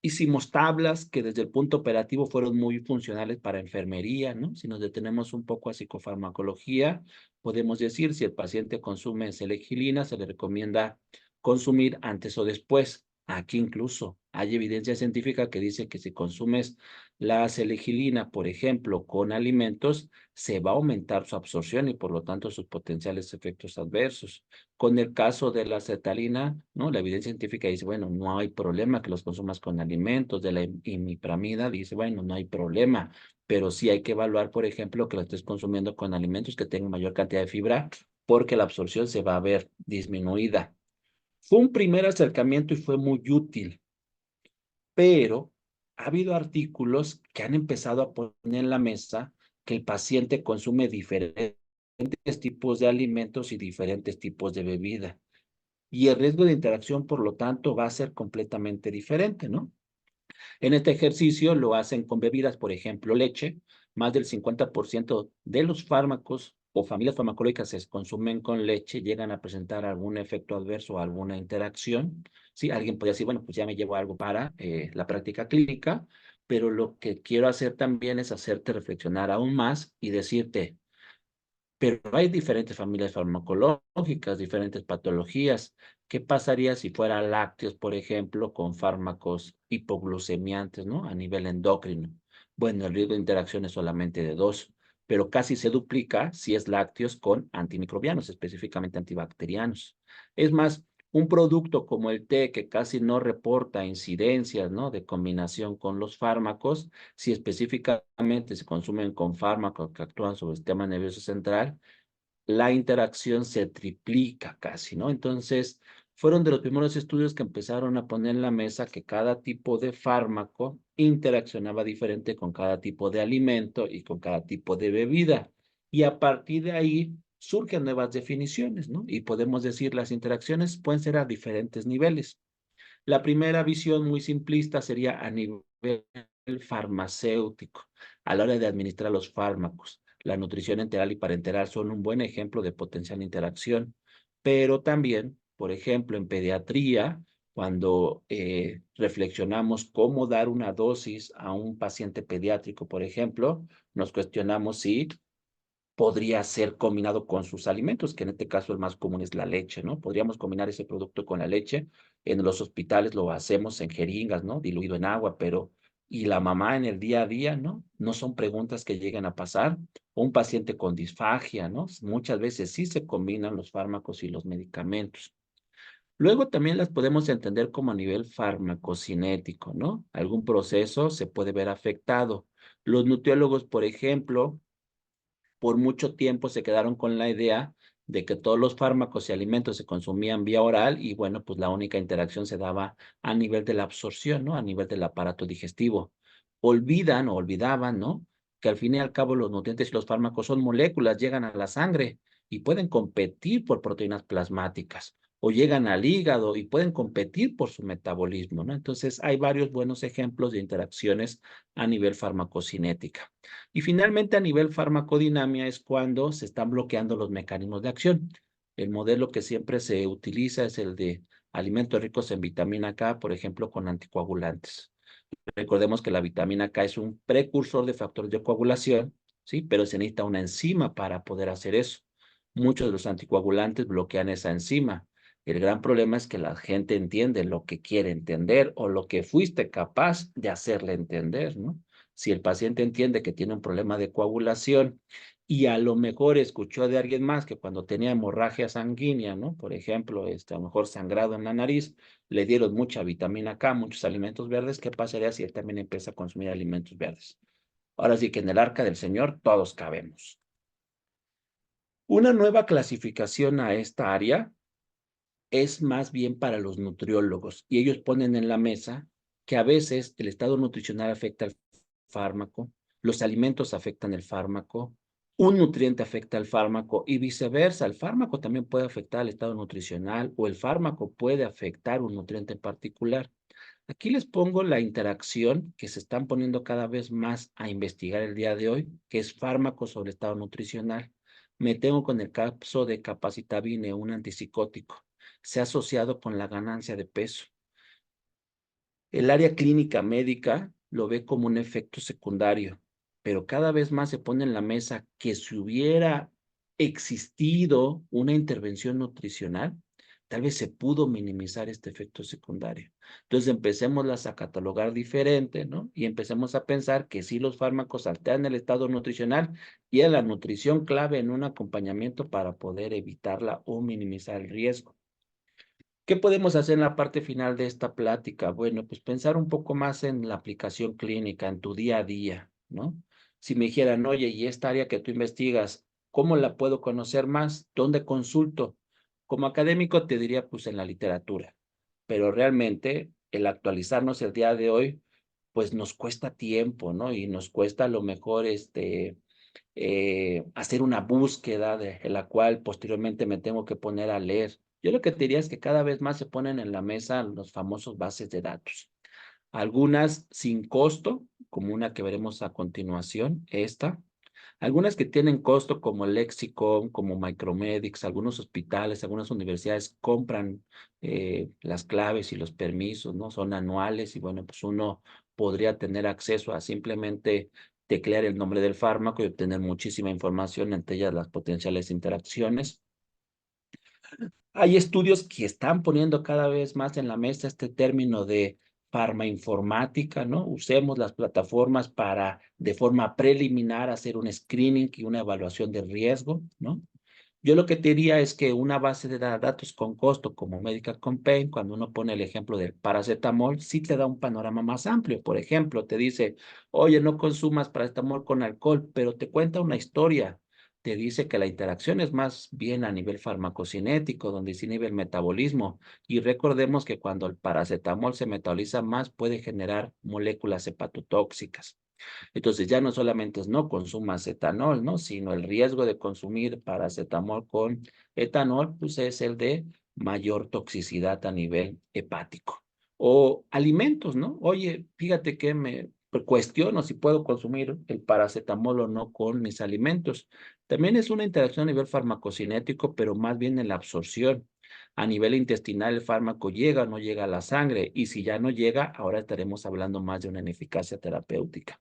hicimos tablas que desde el punto operativo fueron muy funcionales para enfermería, ¿no? Si nos detenemos un poco a psicofarmacología, podemos decir si el paciente consume selegilina, se le recomienda consumir antes o después. Aquí incluso hay evidencia científica que dice que si consumes la selegilina, por ejemplo, con alimentos, se va a aumentar su absorción y por lo tanto sus potenciales efectos adversos. Con el caso de la acetalina, ¿no? La evidencia científica dice, bueno, no hay problema que los consumas con alimentos. De la imipramida dice, bueno, no hay problema, pero sí hay que evaluar, por ejemplo, que lo estés consumiendo con alimentos que tengan mayor cantidad de fibra, porque la absorción se va a ver disminuida. Fue un primer acercamiento y fue muy útil, pero ha habido artículos que han empezado a poner en la mesa que el paciente consume diferentes tipos de alimentos y diferentes tipos de bebida. Y el riesgo de interacción, por lo tanto, va a ser completamente diferente, ¿no? En este ejercicio lo hacen con bebidas, por ejemplo, leche. Más del 50% de los fármacos o familias farmacológicas se consumen con leche, llegan a presentar algún efecto adverso o alguna interacción. Sí, alguien podría decir, bueno, pues ya me llevo algo para la práctica clínica, pero lo que quiero hacer también es hacerte reflexionar aún más y decirte, pero hay diferentes familias farmacológicas, diferentes patologías. ¿Qué pasaría si fuera lácteos, por ejemplo, con fármacos hipoglucemiantes, ¿no? A nivel endocrino. Bueno, el riesgo de interacción es solamente de 2, pero casi se duplica si es lácteos con antimicrobianos, específicamente antibacterianos. Es más, un producto como el té, que casi no reporta incidencias, ¿no? De combinación con los fármacos, si específicamente se consumen con fármacos que actúan sobre el sistema nervioso central, la interacción se triplica casi, ¿no? Entonces, fueron de los primeros estudios que empezaron a poner en la mesa que cada tipo de fármaco interaccionaba diferente con cada tipo de alimento y con cada tipo de bebida. Y a partir de ahí surgen nuevas definiciones, ¿no? Y podemos decir las interacciones pueden ser a diferentes niveles. La primera visión muy simplista sería a nivel farmacéutico, a la hora de administrar los fármacos. La nutrición enteral y parenteral son un buen ejemplo de potencial interacción, pero también, por ejemplo, en pediatría, cuando reflexionamos cómo dar una dosis a un paciente pediátrico, por ejemplo, nos cuestionamos si podría ser combinado con sus alimentos, que en este caso el más común es la leche, ¿no? Podríamos combinar ese producto con la leche. En los hospitales lo hacemos en jeringas, ¿no? Diluido en agua, pero ¿y la mamá en el día a día, no? No son preguntas que lleguen a pasar. O un paciente con disfagia, ¿no? Muchas veces sí se combinan los fármacos y los medicamentos. Luego también las podemos entender como a nivel farmacocinético, ¿no? Algún proceso se puede ver afectado. Los nutriólogos, por ejemplo, por mucho tiempo se quedaron con la idea de que todos los fármacos y alimentos se consumían vía oral y bueno, pues la única interacción se daba a nivel de la absorción, ¿no? A nivel del aparato digestivo. Olvidan o olvidaban, ¿no? Que al fin y al cabo los nutrientes y los fármacos son moléculas, llegan a la sangre y pueden competir por proteínas plasmáticas o llegan al hígado y pueden competir por su metabolismo, ¿no? Entonces hay varios buenos ejemplos de interacciones a nivel farmacocinética. Y finalmente, a nivel farmacodinamia es cuando se están bloqueando los mecanismos de acción. El modelo que siempre se utiliza es el de alimentos ricos en vitamina K, por ejemplo, con anticoagulantes. Recordemos que la vitamina K es un precursor de factores de coagulación, ¿sí? Pero se necesita una enzima para poder hacer eso. Muchos de los anticoagulantes bloquean esa enzima. El gran problema es que la gente entiende lo que quiere entender o lo que fuiste capaz de hacerle entender, ¿no? Si el paciente entiende que tiene un problema de coagulación y a lo mejor escuchó de alguien más que cuando tenía hemorragia sanguínea, ¿no? Por ejemplo, a lo mejor sangrado en la nariz, le dieron mucha vitamina K, muchos alimentos verdes, ¿qué pasaría si él también empieza a consumir alimentos verdes? Ahora sí que en el arca del Señor todos cabemos. Una nueva clasificación a esta área es más bien para los nutriólogos y ellos ponen en la mesa que a veces el estado nutricional afecta al fármaco, los alimentos afectan el fármaco, un nutriente afecta al fármaco y viceversa. El fármaco también puede afectar al estado nutricional o el fármaco puede afectar un nutriente en particular. Aquí les pongo la interacción que se están poniendo cada vez más a investigar el día de hoy, que es fármaco sobre estado nutricional. Me tengo con el caso de capacitabine, un antipsicótico. Se ha asociado con la ganancia de peso. El área clínica médica lo ve como un efecto secundario, pero cada vez más se pone en la mesa que si hubiera existido una intervención nutricional, tal vez se pudo minimizar este efecto secundario. Entonces empecémoslas a catalogar diferente, ¿no? Y empecemos a pensar que sí los fármacos alteran el estado nutricional y es la nutrición clave en un acompañamiento para poder evitarla o minimizar el riesgo. ¿Qué podemos hacer en la parte final de esta plática? Bueno, pues pensar un poco más en la aplicación clínica, en tu día a día, ¿no? Si me dijeran, oye, y esta área que tú investigas, ¿cómo la puedo conocer más? ¿Dónde consulto? Como académico te diría, pues en la literatura, pero realmente el actualizarnos el día de hoy, pues nos cuesta tiempo, ¿no? Y nos cuesta a lo mejor hacer una búsqueda de la cual posteriormente me tengo que poner a leer. Yo lo que te diría es que cada vez más se ponen en la mesa los famosos bases de datos. Algunas sin costo, como una que veremos a continuación, esta. Algunas que tienen costo como Lexicon, como Micromedics, algunos hospitales, algunas universidades compran las claves y los permisos, ¿no? Son anuales y bueno, pues uno podría tener acceso a simplemente teclear el nombre del fármaco y obtener muchísima información, entre ellas las potenciales interacciones. Hay estudios que están poniendo cada vez más en la mesa este término de farmainformática, ¿no? Usemos las plataformas para, de forma preliminar, hacer un screening y una evaluación de riesgo, ¿no? Yo lo que te diría es que una base de datos con costo como Medical Campaign, cuando uno pone el ejemplo del paracetamol, sí te da un panorama más amplio. Por ejemplo, te dice, oye, no consumas paracetamol con alcohol, pero te cuenta una historia. Te dice que la interacción es más bien a nivel farmacocinético, donde se inhibe el metabolismo. Y recordemos que cuando el paracetamol se metaboliza más, puede generar moléculas hepatotóxicas. Entonces ya no solamente es no consumas etanol, ¿no? Sino el riesgo de consumir paracetamol con etanol, pues es el de mayor toxicidad a nivel hepático. O alimentos, ¿no? Oye, fíjate que cuestiono si puedo consumir el paracetamol o no con mis alimentos. También es una interacción a nivel farmacocinético, pero más bien en la absorción. A nivel intestinal, el fármaco llega o no llega a la sangre, y si ya no llega, ahora estaremos hablando más de una ineficacia terapéutica.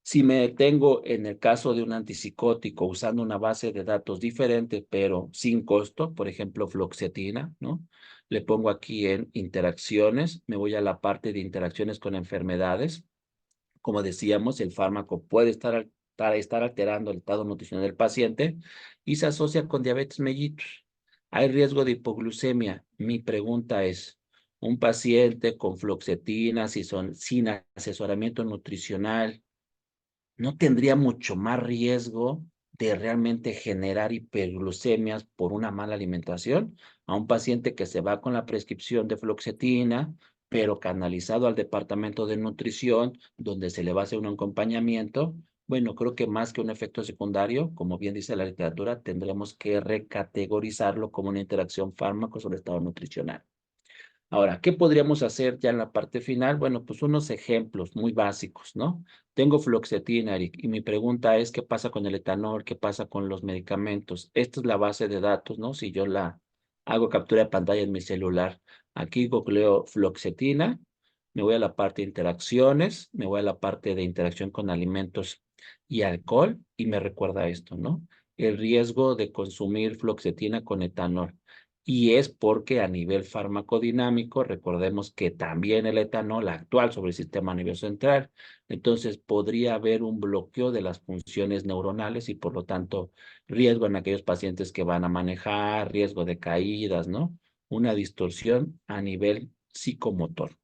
Si me detengo en el caso de un antipsicótico usando una base de datos diferente, pero sin costo, por ejemplo, fluoxetina, ¿no? Le pongo aquí en interacciones, me voy a la parte de interacciones con enfermedades. Como decíamos, el fármaco puede estar alterando el estado nutricional del paciente y se asocia con diabetes mellitus. Hay riesgo de hipoglucemia. Mi pregunta es, ¿un paciente con fluoxetina, sin asesoramiento nutricional, no tendría mucho más riesgo de realmente generar hiperglucemias por una mala alimentación? A un paciente que se va con la prescripción de fluoxetina, pero canalizado al departamento de nutrición, donde se le va a hacer un acompañamiento, bueno, creo que más que un efecto secundario, como bien dice la literatura, tendremos que recategorizarlo como una interacción fármaco sobre estado nutricional. Ahora, ¿qué podríamos hacer ya en la parte final? Bueno, pues unos ejemplos muy básicos, ¿no? Tengo fluoxetina, Eric, y mi pregunta es, ¿qué pasa con el etanol? ¿Qué pasa con los medicamentos? Esta es la base de datos, ¿no? Si yo la hago captura de pantalla en mi celular, aquí googleo fluoxetina, me voy a la parte de interacciones, me voy a la parte de interacción con alimentos y alcohol, y me recuerda esto, ¿no? El riesgo de consumir fluoxetina con etanol. Y es porque a nivel farmacodinámico, recordemos que también el etanol actúa sobre el sistema nervioso central. Entonces, podría haber un bloqueo de las funciones neuronales y, por lo tanto, riesgo en aquellos pacientes que van a manejar, riesgo de caídas, ¿no? Una distorsión a nivel psicomotor.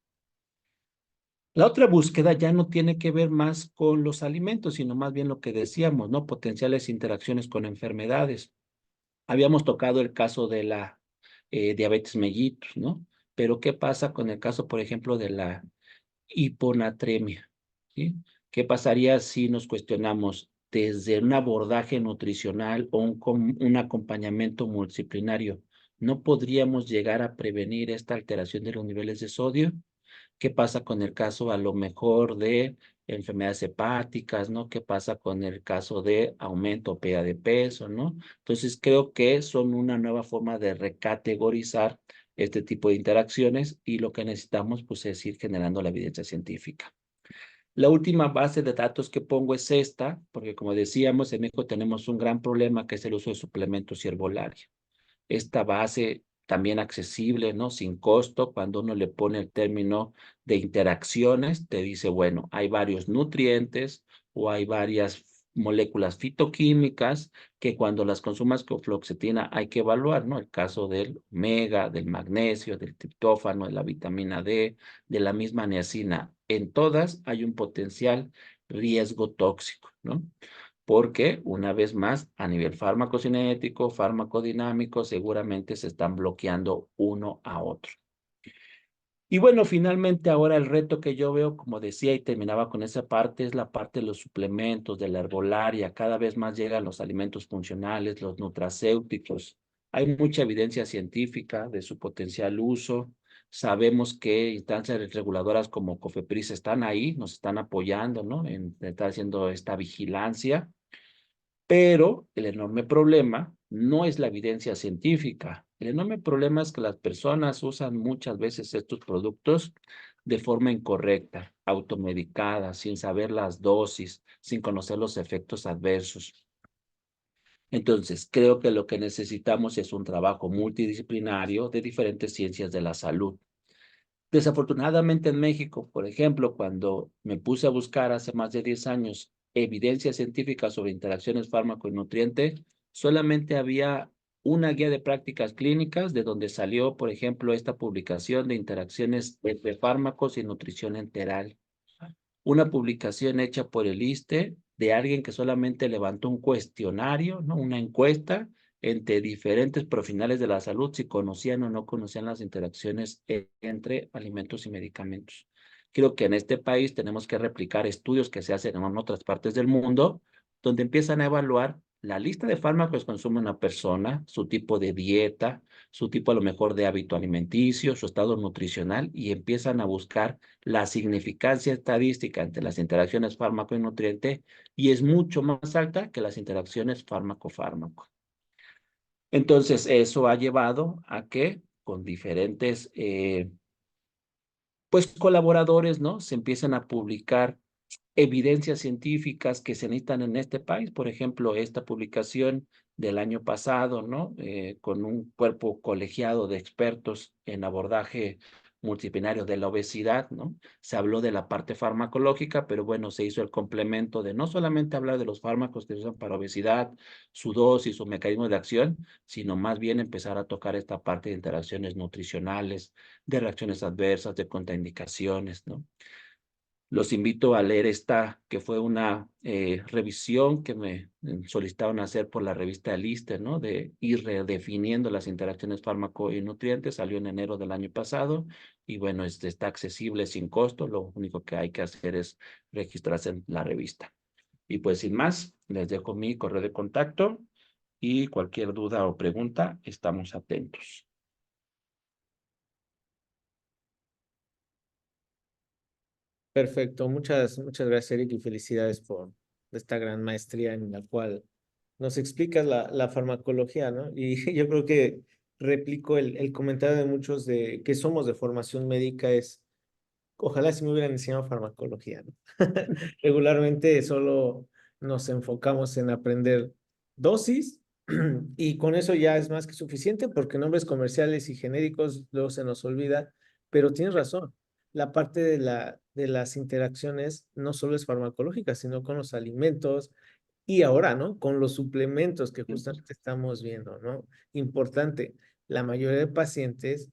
La otra búsqueda ya no tiene que ver más con los alimentos, sino más bien lo que decíamos, ¿no? Potenciales interacciones con enfermedades. Habíamos tocado el caso de la diabetes mellitus, ¿no? Pero ¿qué pasa con el caso, por ejemplo, de la hiponatremia? ¿Sí? ¿Qué pasaría si nos cuestionamos desde un abordaje nutricional o un acompañamiento multidisciplinario? ¿No podríamos llegar a prevenir esta alteración de los niveles de sodio? ¿Qué pasa con el caso a lo mejor de enfermedades hepáticas, ¿no? ¿Qué pasa con el caso de aumento o pérdida de peso, ¿no? Entonces creo que son una nueva forma de recategorizar este tipo de interacciones, y lo que necesitamos pues es ir generando la evidencia científica. La última base de datos que pongo es esta, porque como decíamos, en México tenemos un gran problema que es el uso de suplementos y herbolaria. Esta base también accesible, ¿no? Sin costo, cuando uno le pone el término de interacciones, te dice, bueno, hay varios nutrientes o hay varias moléculas fitoquímicas que cuando las consumas con fluoxetina hay que evaluar, ¿no? El caso del omega, del magnesio, del triptófano, de la vitamina D, de la misma niacina. En todas hay un potencial riesgo tóxico, ¿no? Porque, una vez más, a nivel farmacocinético, farmacodinámico, seguramente se están bloqueando uno a otro. Y bueno, finalmente ahora el reto que yo veo, como decía y terminaba con esa parte, es la parte de los suplementos, de la herbolaria. Cada vez más llegan los alimentos funcionales, los nutracéuticos. Hay mucha evidencia científica de su potencial uso. Sabemos que instancias reguladoras como COFEPRIS están ahí, nos están apoyando, ¿no? En estar haciendo esta vigilancia. Pero el enorme problema no es la evidencia científica. El enorme problema es que las personas usan muchas veces estos productos de forma incorrecta, automedicadas, sin saber las dosis, sin conocer los efectos adversos. Entonces, creo que lo que necesitamos es un trabajo multidisciplinario de diferentes ciencias de la salud. Desafortunadamente en México, por ejemplo, cuando me puse a buscar hace más de 10 años evidencia científica sobre interacciones fármaco y nutriente, solamente había una guía de prácticas clínicas de donde salió, por ejemplo, esta publicación de interacciones entre fármacos y nutrición enteral. Una publicación hecha por el ISSSTE de alguien que solamente levantó un cuestionario, ¿no? Una encuesta entre diferentes profesionales de la salud si conocían o no conocían las interacciones entre alimentos y medicamentos. Creo que en este país tenemos que replicar estudios que se hacen en otras partes del mundo, donde empiezan a evaluar la lista de fármacos que consume una persona, su tipo de dieta, su tipo a lo mejor de hábito alimenticio, su estado nutricional, y empiezan a buscar la significancia estadística entre las interacciones fármaco y nutriente, y es mucho más alta que las interacciones fármaco-fármaco. Entonces, eso ha llevado a que con diferentes pues colaboradores, ¿no? Se empiezan a publicar evidencias científicas que se necesitan en este país. Por ejemplo, esta publicación del año pasado, ¿no? Con un cuerpo colegiado de expertos en abordaje multidisciplinario de la obesidad, ¿no? Se habló de la parte farmacológica, pero bueno, se hizo el complemento de no solamente hablar de los fármacos que se usan para obesidad, su dosis, su mecanismo de acción, sino más bien empezar a tocar esta parte de interacciones nutricionales, de reacciones adversas, de contraindicaciones, ¿no? Los invito a leer esta, que fue una revisión que me solicitaron hacer por la revista Lister, ¿no? De ir redefiniendo las interacciones fármaco y nutrientes. Salió en enero del año pasado y bueno, está accesible sin costo. Lo único que hay que hacer es registrarse en la revista. Y pues sin más, les dejo mi correo de contacto y cualquier duda o pregunta, estamos atentos. Perfecto, muchas gracias, Eric, y felicidades por esta gran maestría en la cual nos explicas la farmacología, ¿no? Y yo creo que replico el comentario de muchos de que somos de formación médica es, ojalá si me hubieran enseñado farmacología, ¿no? Regularmente solo nos enfocamos en aprender dosis y con eso ya es más que suficiente porque nombres comerciales y genéricos luego se nos olvida, pero tienes razón. La parte de las interacciones no solo es farmacológica, sino con los alimentos y ahora, ¿no? Con los suplementos que justamente estamos viendo, ¿no? Importante, la mayoría de pacientes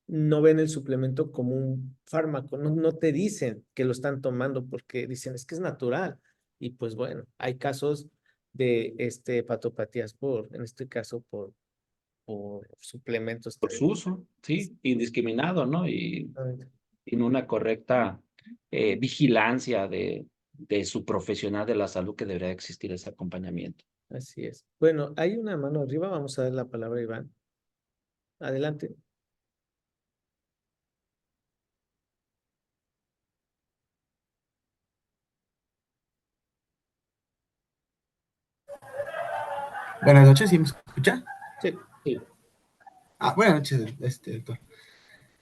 no ven el suplemento como un fármaco, no te dicen que lo están tomando porque dicen es que es natural. Y pues bueno, hay casos de hepatopatías en este caso, por suplementos Por su también. uso, sí, indiscriminado, ¿no? Y en una correcta vigilancia de su profesional de la salud que debería existir ese acompañamiento. Así es. Bueno, hay una mano arriba, vamos a dar la palabra a Iván. Adelante. Buenas noches, ¿sí me escucha? Sí. Sí. Buenas noches, doctor.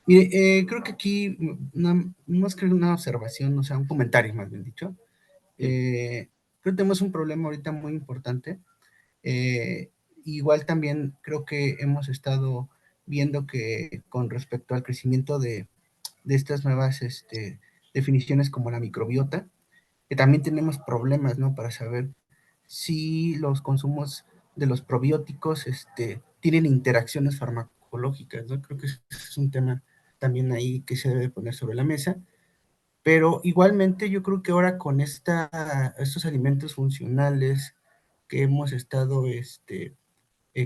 Mire, creo que aquí, más que una observación, o sea, un comentario más bien dicho, Sí. creo que tenemos un problema ahorita muy importante. Igual también creo que hemos estado viendo que con respecto al crecimiento de estas nuevas definiciones como la microbiota, que también tenemos problemas, ¿no? Para saber si los consumos de los probióticos tienen interacciones farmacológicas, ¿no? Creo que es un tema también ahí que se debe poner sobre la mesa, pero igualmente yo creo que ahora con estos alimentos funcionales que hemos estado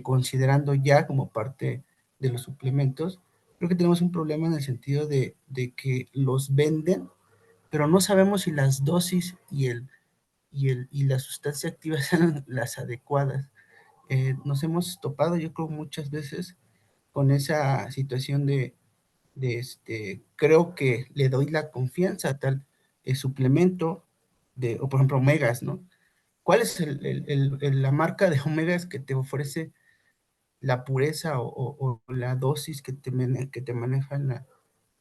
considerando ya como parte de los suplementos, creo que tenemos un problema en el sentido de que los venden, pero no sabemos si las dosis y la sustancia activa sean las adecuadas. Nos hemos topado, yo creo, muchas veces con esa situación creo que le doy la confianza a tal suplemento o por ejemplo, omegas, ¿no? ¿Cuál es la marca de omegas que te ofrece la pureza o la dosis que te maneja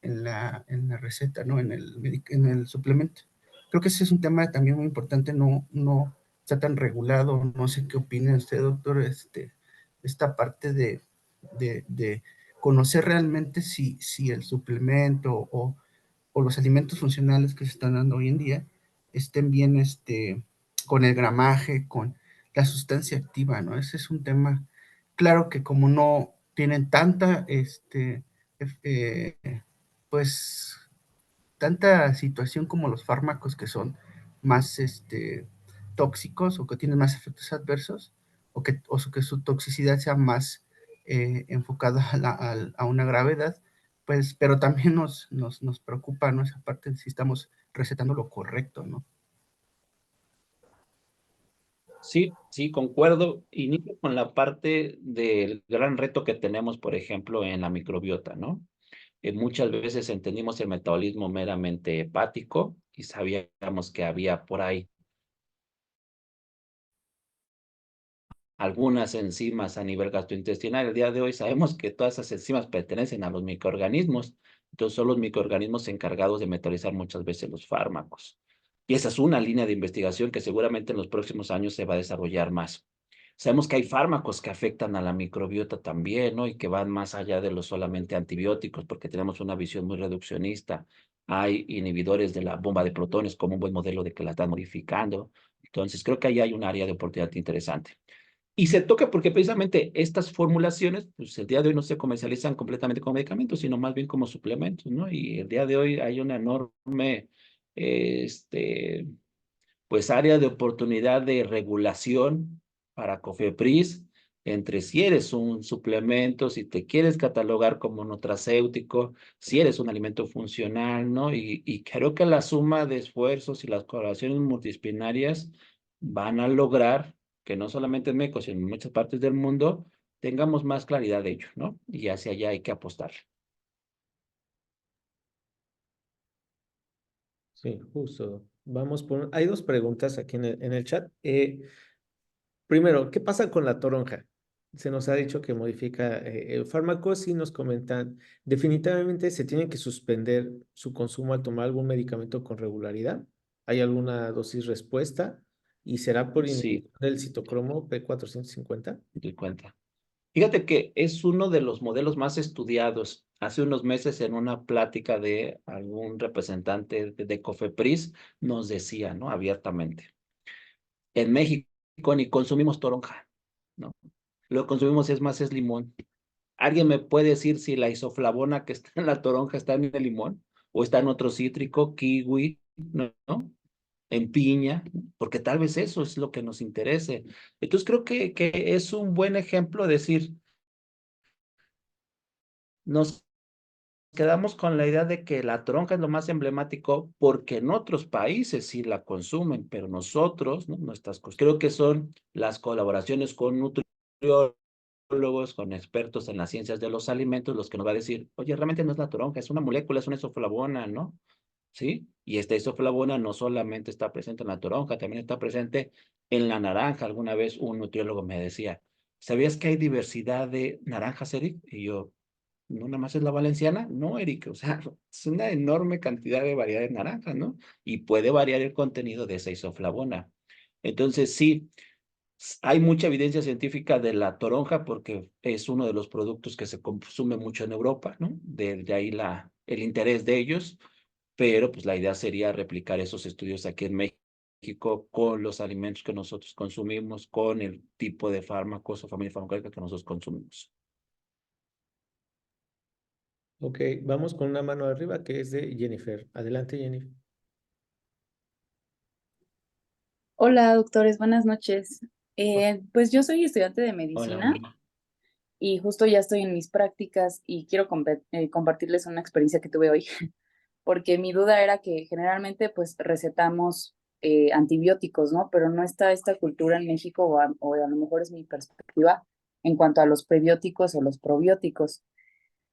en la receta, ¿no? En el suplemento? Creo que ese es un tema también muy importante, no está tan regulado, no sé qué opina usted, doctor, esta parte de conocer realmente si el suplemento o los alimentos funcionales que se están dando hoy en día estén bien con el gramaje, con la sustancia activa, ¿no? Ese es un tema, claro que como no tienen eh, pues, tanta situación como los fármacos que son más tóxicos o que tienen más efectos adversos o que su toxicidad sea más enfocada a una gravedad, pues, pero también nos preocupa, ¿no? Esa parte de si estamos recetando lo correcto, ¿no? Sí, sí, concuerdo. Inicio con la parte del gran reto que tenemos, por ejemplo, en la microbiota, ¿no? Muchas veces entendimos el metabolismo meramente hepático y sabíamos que había por ahí algunas enzimas a nivel gastrointestinal. El día de hoy sabemos que todas esas enzimas pertenecen a los microorganismos. Entonces son los microorganismos encargados de metabolizar muchas veces los fármacos. Y esa es una línea de investigación que seguramente en los próximos años se va a desarrollar más. Sabemos que hay fármacos que afectan a la microbiota también, ¿no? Y que van más allá de los solamente antibióticos, porque tenemos una visión muy reduccionista. Hay inhibidores de la bomba de protones como un buen modelo de que la están modificando. Entonces, creo que ahí hay un área de oportunidad interesante. Y se toca porque precisamente estas formulaciones, pues el día de hoy no se comercializan completamente como medicamentos, sino más bien como suplementos, ¿no? Y el día de hoy hay una enorme, pues área de oportunidad de regulación para COFEPRIS, entre si eres un suplemento, si te quieres catalogar como nutracéutico, si eres un alimento funcional, ¿no? Y creo que la suma de esfuerzos y las colaboraciones multidisciplinarias van a lograr que no solamente en México, sino en muchas partes del mundo, tengamos más claridad de ello, ¿no? Y hacia allá hay que apostar. Sí, justo. Vamos por... Hay dos preguntas aquí en el chat. Primero, ¿qué pasa con la toronja? Se nos ha dicho que modifica fármacos y nos comentan, definitivamente se tiene que suspender su consumo al tomar algún medicamento con regularidad. ¿Hay alguna dosis respuesta? ¿Y será por Sí, inhibición del citocromo P450? me doy cuenta. Fíjate que es uno de los modelos más estudiados. Hace unos meses en una plática de algún representante de COFEPRIS nos decía, ¿no? Abiertamente, en México ni consumimos toronja, ¿no? Lo que consumimos es más es limón. ¿Alguien me puede decir si la isoflavona que está en la toronja está en el limón o está en otro cítrico, kiwi, ¿no? En piña, porque tal vez eso es lo que nos interese. Entonces creo que es un buen ejemplo decir, nos quedamos con la idea de que la toronja es lo más emblemático porque en otros países sí la consumen, pero nosotros, ¿no? Creo que son las colaboraciones con nutriólogos, con expertos en las ciencias de los alimentos, los que nos va a decir, oye, realmente no es la toronja, es una molécula, es una isoflavona, ¿no? ¿Sí? Y esta isoflavona no solamente está presente en la toronja, también está presente en la naranja. Alguna vez un nutriólogo me decía, ¿sabías que hay diversidad de naranjas, Eric? Y yo, no nada más es la valenciana, no, Eric, o sea, es una enorme cantidad de variedades de naranjas, ¿no? Y puede variar el contenido de esa isoflavona. Entonces, sí, hay mucha evidencia científica de la toronja porque es uno de los productos que se consume mucho en Europa, ¿no? De ahí el interés de ellos, pero pues la idea sería replicar esos estudios aquí en México con los alimentos que nosotros consumimos, con el tipo de fármacos o familia farmacológica que nosotros consumimos. Ok, vamos con una mano arriba que es de Jennifer. Adelante, Jennifer. Hola, doctores, buenas noches. Pues yo soy estudiante de Hola, medicina hola. y justo ya estoy en mis prácticas y quiero compartirles una experiencia que tuve hoy, porque mi duda era que generalmente pues recetamos antibióticos, ¿no? Pero no está esta cultura en México o a lo mejor es mi perspectiva en cuanto a los prebióticos o los probióticos.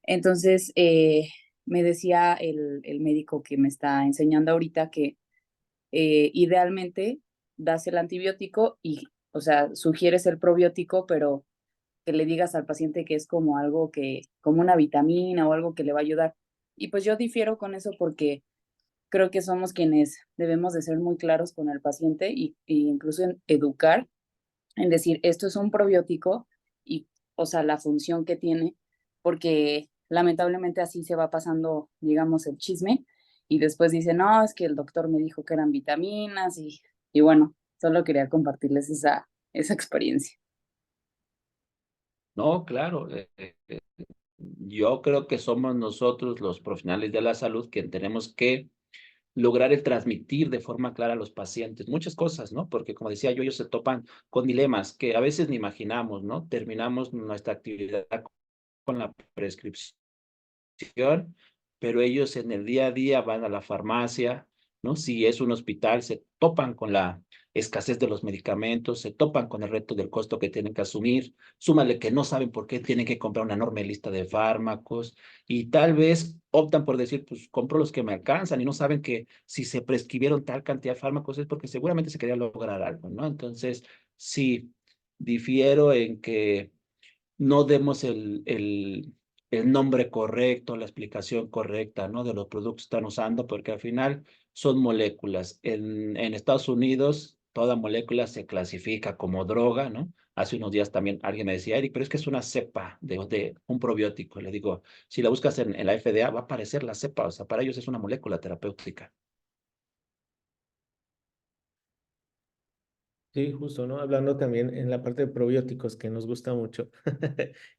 Entonces, me decía el médico que me está enseñando ahorita que idealmente das el antibiótico y, o sea, sugieres el probiótico, pero que le digas al paciente que es como algo que, como una vitamina o algo que le va a ayudar. Y pues yo difiero con eso porque creo que somos quienes debemos de ser muy claros con el paciente y incluso en educar, en decir, esto es un probiótico y, o sea, la función que tiene, porque lamentablemente así se va pasando, digamos, el chisme y después dice, no, es que el doctor me dijo que eran vitaminas y bueno, solo quería compartirles esa experiencia. No, claro. Yo creo que somos nosotros los profesionales de la salud quien tenemos que lograr el transmitir de forma clara a los pacientes muchas cosas, ¿no? Porque como decía yo, ellos se topan con dilemas que a veces ni imaginamos, ¿no? Terminamos nuestra actividad con la prescripción, pero ellos en el día a día van a la farmacia ¿no? Si es un hospital, se topan con la escasez de los medicamentos, se topan con el reto del costo que tienen que asumir, súmale que no saben por qué tienen que comprar una enorme lista de fármacos y tal vez optan por decir, pues compro los que me alcanzan y no saben que si se prescribieron tal cantidad de fármacos es porque seguramente se quería lograr algo, ¿no? Entonces, sí, difiero en que no demos el nombre correcto, la explicación correcta, ¿no? De los productos que están usando, porque al final son moléculas. En Estados Unidos, toda molécula se clasifica como droga, ¿no? Hace unos días también alguien me decía, Eric, pero es que es una cepa de un probiótico. Le digo, si la buscas en la FDA, va a aparecer la cepa, o sea, para ellos es una molécula terapéutica. Sí, justo, ¿no? Hablando también en la parte de probióticos que nos gusta mucho.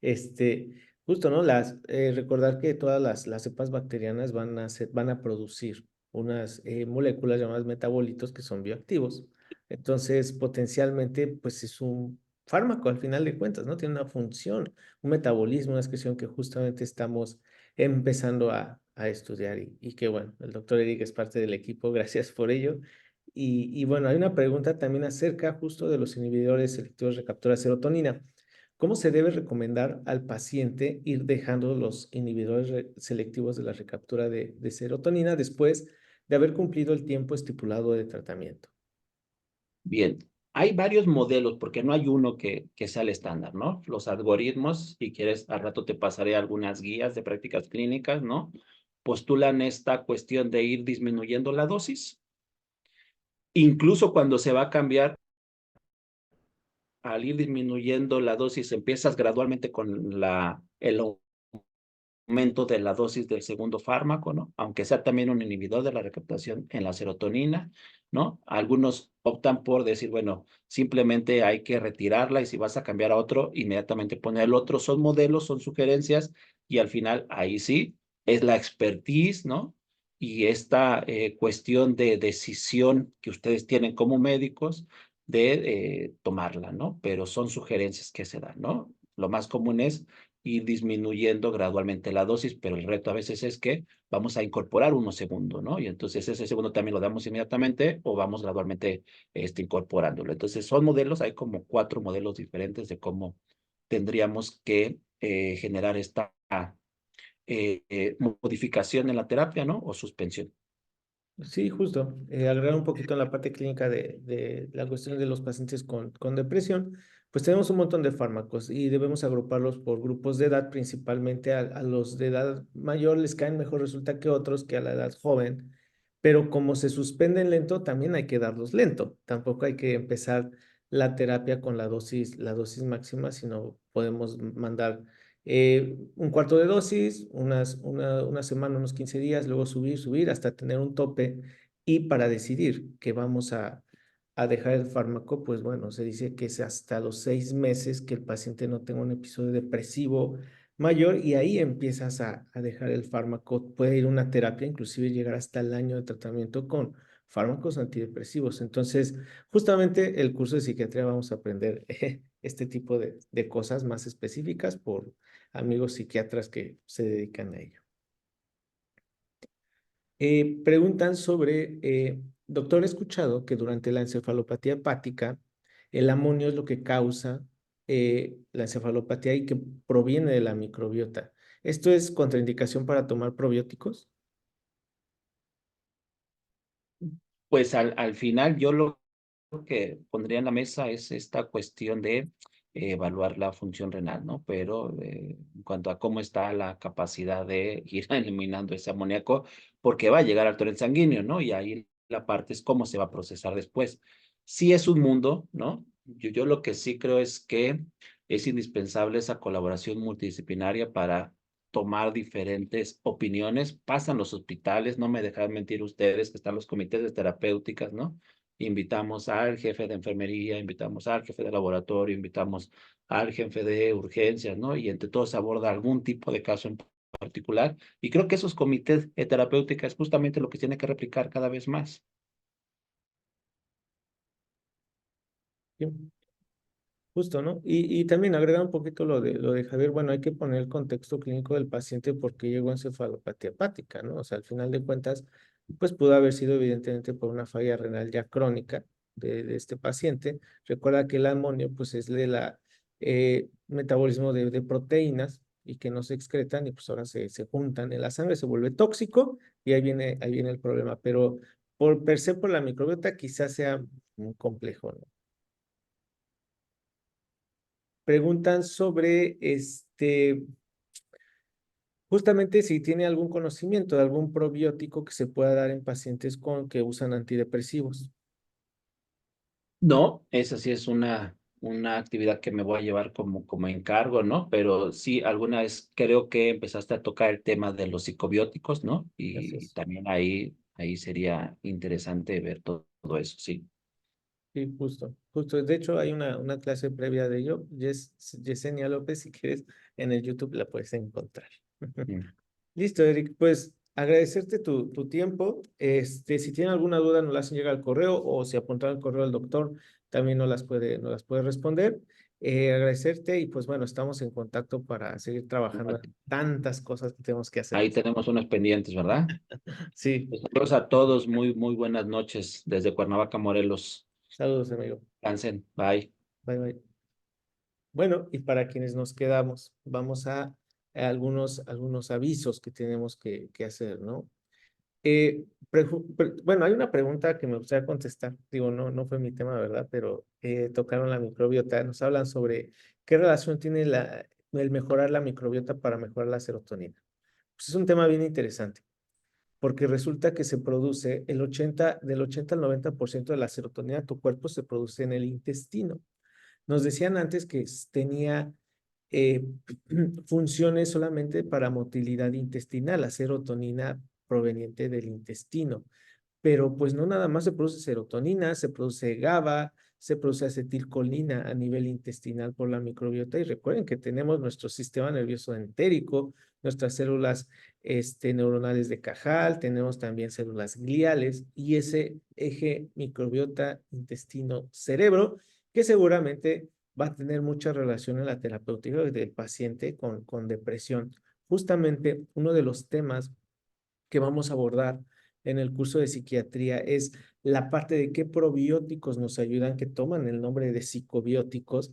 Este, justo, ¿no? Recordar que todas las cepas bacterianas van a producir unas moléculas llamadas metabolitos que son bioactivos. Entonces, potencialmente, pues es un fármaco al final de cuentas, ¿no? Tiene una función, un metabolismo, una excreción que justamente estamos empezando a estudiar y que bueno, el doctor Eric es parte del equipo, gracias por ello. Y bueno, hay una pregunta también acerca justo de los inhibidores selectivos de recaptura de serotonina. ¿Cómo se debe recomendar al paciente ir dejando los inhibidores selectivos de la recaptura de serotonina después de haber cumplido el tiempo estipulado de tratamiento? Bien, hay varios modelos, porque no hay uno que sea el estándar, ¿no? Los algoritmos, si quieres, al rato te pasaré algunas guías de prácticas clínicas, ¿no? Postulan esta cuestión de ir disminuyendo la dosis, incluso cuando se va a cambiar, al ir disminuyendo la dosis, empiezas gradualmente con el aumento de la dosis del segundo fármaco, ¿no? Aunque sea también un inhibidor de la recaptación en la serotonina, ¿no? Algunos optan por decir, bueno, simplemente hay que retirarla y si vas a cambiar a otro, inmediatamente poner el otro. Son modelos, son sugerencias y al final ahí sí es la expertise, ¿no? Y esta cuestión de decisión que ustedes tienen como médicos de tomarla, ¿no? Pero son sugerencias que se dan, ¿no? Lo más común es ir disminuyendo gradualmente la dosis, pero el reto a veces es que vamos a incorporar uno segundo, ¿no? Y entonces ese segundo también lo damos inmediatamente o vamos gradualmente incorporándolo. Entonces son modelos, hay como 4 modelos diferentes de cómo tendríamos que generar esta modificación en la terapia, ¿no? O suspensión. Sí, justo. Agregar un poquito en la parte clínica de la cuestión de los pacientes con depresión, pues tenemos un montón de fármacos y debemos agruparlos por grupos de edad, principalmente a los de edad mayor les caen mejor resulta que otros que a la edad joven, pero como se suspenden lento, también hay que darlos lento. Tampoco hay que empezar la terapia con la dosis máxima, sino podemos mandar un cuarto de dosis, una semana, unos 15 días, luego subir hasta tener un tope. Y para decidir que vamos a dejar el fármaco, pues bueno, se dice que es hasta los 6 meses que el paciente no tenga un episodio depresivo mayor y ahí empiezas a dejar el fármaco. Puede ir una terapia, inclusive llegar hasta el año de tratamiento con fármacos antidepresivos. Entonces, justamente el curso de psiquiatría vamos a aprender este tipo de cosas más específicas por amigos psiquiatras que se dedican a ello. Preguntan sobre, doctor, he escuchado que durante la encefalopatía hepática, el amonio es lo que causa la encefalopatía y que proviene de la microbiota. ¿Esto es contraindicación para tomar probióticos? Pues al final yo lo que pondría en la mesa es esta cuestión de evaluar la función renal, ¿no? Pero en cuanto a cómo está la capacidad de ir eliminando ese amoníaco, porque va a llegar al torrente sanguíneo, ¿no? Y ahí la parte es cómo se va a procesar después. Sí es un mundo, ¿no? Yo lo que sí creo es que es indispensable esa colaboración multidisciplinaria para tomar diferentes opiniones. Pasan los hospitales, no me dejan mentir ustedes, que están los comités de terapéuticas, ¿no? Invitamos al jefe de enfermería, invitamos al jefe de laboratorio, invitamos al jefe de urgencias, ¿no? Y entre todos se aborda algún tipo de caso en particular. Y creo que esos comités de terapéutica es justamente lo que tiene que replicar cada vez más. Sí. Justo, ¿no? Y también agregar un poquito lo de Javier, bueno, hay que poner el contexto clínico del paciente porque llegó a encefalopatía hepática, ¿no? O sea, al final de cuentas, Pues pudo haber sido evidentemente por una falla renal ya crónica de este paciente. Recuerda que el amonio pues es de la metabolismo de proteínas y que no se excretan y pues ahora se juntan en la sangre, se vuelve tóxico y ahí viene el problema. Pero por per se por la microbiota quizás sea muy complejo, ¿no? Preguntan sobre justamente si tiene algún conocimiento de algún probiótico que se pueda dar en pacientes que usan antidepresivos. No, esa sí es una actividad que me voy a llevar como encargo, ¿no? Pero sí, alguna vez creo que empezaste a tocar el tema de los psicobióticos, ¿no? Y Gracias. también ahí sería interesante ver todo eso, sí. Sí, justo, justo. De hecho, hay una clase previa de ello. Yesenia López, si quieres, en el YouTube la puedes encontrar. Mm. Listo, Eric. Pues agradecerte tu tiempo. Si tienen alguna duda, nos la hacen llegar al correo o si apuntan al correo del doctor, también nos las puede responder. Agradecerte y pues bueno, estamos en contacto para seguir trabajando en tantas cosas que tenemos que hacer. Ahí tenemos unos pendientes, ¿verdad? Sí, Pues, saludos a todos, muy buenas noches desde Cuernavaca, Morelos. saludos, amigo. Cansen, bye. Bye, bye. Bueno, y para quienes nos quedamos, vamos a algunos avisos que tenemos que hacer, ¿no? Bueno, hay una pregunta que me gustaría contestar. Digo, no fue mi tema, ¿verdad? Pero tocaron la microbiota. Nos hablan sobre qué relación tiene el mejorar la microbiota para mejorar la serotonina. Pues es un tema bien interesante, porque resulta que se produce del 80 al 90% de la serotonina de tu cuerpo se produce en el intestino. Nos decían antes que tenía eh, funciones solamente para motilidad intestinal, la serotonina proveniente del intestino. Pero pues no nada más se produce serotonina, se produce GABA, se produce acetilcolina a nivel intestinal por la microbiota. Y recuerden que tenemos nuestro sistema nervioso entérico, nuestras células neuronales de Cajal, tenemos también células gliales y ese eje microbiota, intestino, cerebro, que seguramente va a tener mucha relación en la terapéutica del paciente con depresión. Justamente uno de los temas que vamos a abordar en el curso de psiquiatría es la parte de qué probióticos nos ayudan, que toman el nombre de psicobióticos,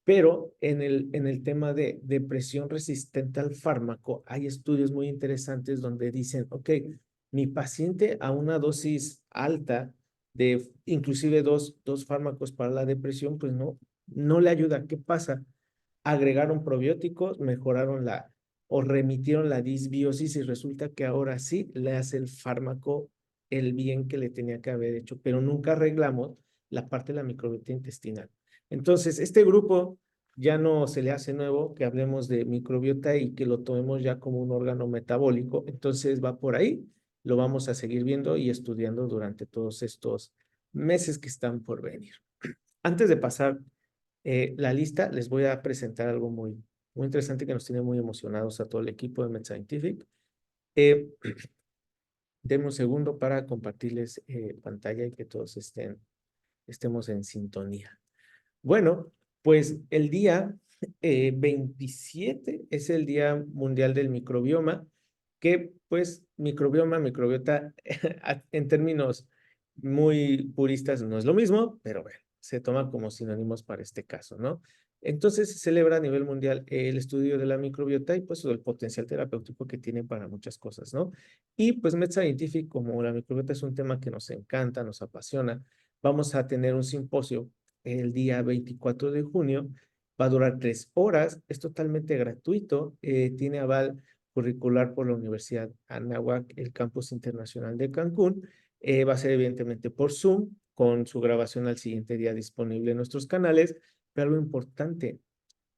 pero en el tema de depresión resistente al fármaco, hay estudios muy interesantes donde dicen, ok, mi paciente a una dosis alta de inclusive dos fármacos para la depresión, pues no le ayuda. ¿Qué pasa? Agregaron probióticos, mejoraron o remitieron la disbiosis y resulta que ahora sí le hace el fármaco el bien que le tenía que haber hecho, pero nunca arreglamos la parte de la microbiota intestinal. Entonces, este grupo ya no se le hace nuevo que hablemos de microbiota y que lo tomemos ya como un órgano metabólico. Entonces, va por ahí, lo vamos a seguir viendo y estudiando durante todos estos meses que están por venir. Antes de pasar la lista, les voy a presentar algo muy interesante que nos tiene muy emocionados a todo el equipo de MedScientific. Eh, Denme un segundo para compartirles pantalla y que todos estemos en sintonía. Bueno, pues el día 27 es el Día Mundial del Microbioma, que pues microbiota, en términos muy puristas no es lo mismo, pero bueno, se toma como sinónimos para este caso, ¿no? Entonces se celebra a nivel mundial el estudio de la microbiota y pues el potencial terapéutico que tiene para muchas cosas, ¿no? Y pues MedScientific, como la microbiota es un tema que nos encanta, nos apasiona, vamos a tener un simposio el día 24 de junio. Va a durar 3 horas, es totalmente gratuito, tiene aval curricular por la Universidad Anáhuac, el Campus Internacional de Cancún. Va a ser evidentemente por Zoom, con su grabación al siguiente día disponible en nuestros canales. Pero algo importante,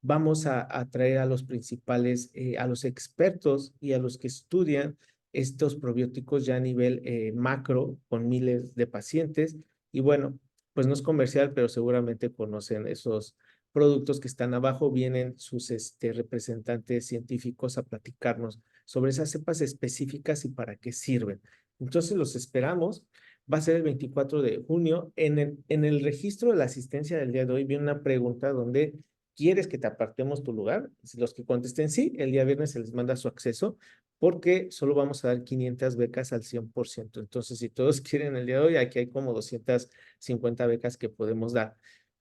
vamos a traer a los principales, a los expertos y a los que estudian estos probióticos ya a nivel macro, con miles de pacientes. Y bueno, pues no es comercial, pero seguramente conocen esos productos que están abajo. Vienen sus representantes científicos a platicarnos sobre esas cepas específicas y para qué sirven. Entonces los esperamos. Va a ser el 24 de junio. En el registro de la asistencia del día de hoy viene una pregunta donde ¿Quieres que te apartemos tu lugar? Si los que contesten sí, el día viernes se les manda su acceso porque solo vamos a dar 500 becas al 100%. Entonces, si todos quieren el día de hoy, aquí hay como 250 becas que podemos dar.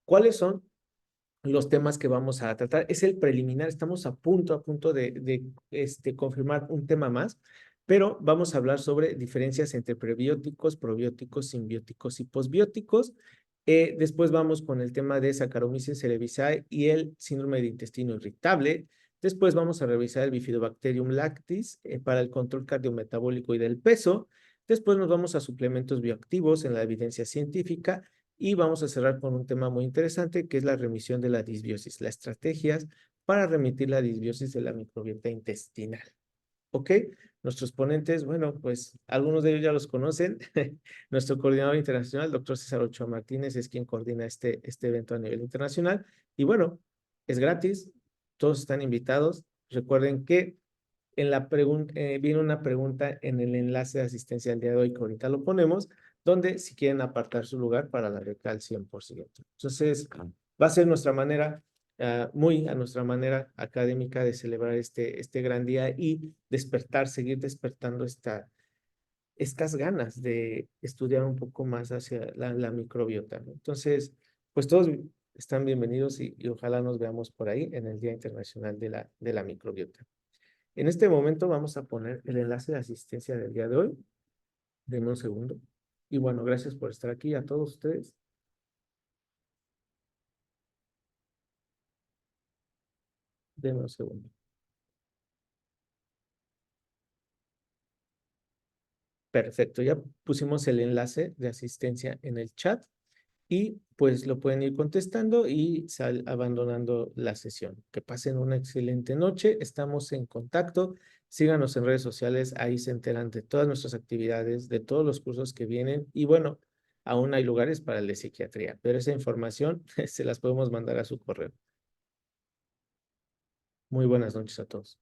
¿Cuáles son los temas que vamos a tratar? Es el preliminar, estamos a punto de confirmar un tema más, pero vamos a hablar sobre diferencias entre prebióticos, probióticos, simbióticos y posbióticos. Después vamos con el tema de Saccharomyces cerevisiae y el síndrome de intestino irritable. Después vamos a revisar el Bifidobacterium lactis para el control cardiometabólico y del peso. Después nos vamos a suplementos bioactivos en la evidencia científica y vamos a cerrar con un tema muy interesante que es la remisión de la disbiosis, las estrategias para remitir la disbiosis de la microbiota intestinal. ¿Ok? Nuestros ponentes, bueno, pues algunos de ellos ya los conocen. Nuestro coordinador internacional, el doctor César Ochoa Martínez, es quien coordina este evento a nivel internacional. Y bueno, es gratis, todos están invitados. Recuerden que en la viene una pregunta en el enlace de asistencia del día de hoy, que ahorita lo ponemos, donde si quieren apartar su lugar para la beca al 100%. Entonces, va a ser nuestra manera, muy a nuestra manera académica de celebrar este gran día y despertar, seguir despertando estas ganas de estudiar un poco más hacia la microbiota, ¿no? Entonces, pues todos están bienvenidos y ojalá nos veamos por ahí en el Día Internacional de la Microbiota. En este momento vamos a poner el enlace de asistencia del día de hoy. Denme un segundo. Y bueno, gracias por estar aquí a todos ustedes. Denme un segundo. Perfecto, ya pusimos el enlace de asistencia en el chat y pues lo pueden ir contestando y abandonando la sesión. Que pasen una excelente noche, estamos en contacto, síganos en redes sociales, ahí se enteran de todas nuestras actividades, de todos los cursos que vienen y bueno, aún hay lugares para el de psiquiatría, pero esa información se las podemos mandar a su correo. Muy buenas noches a todos.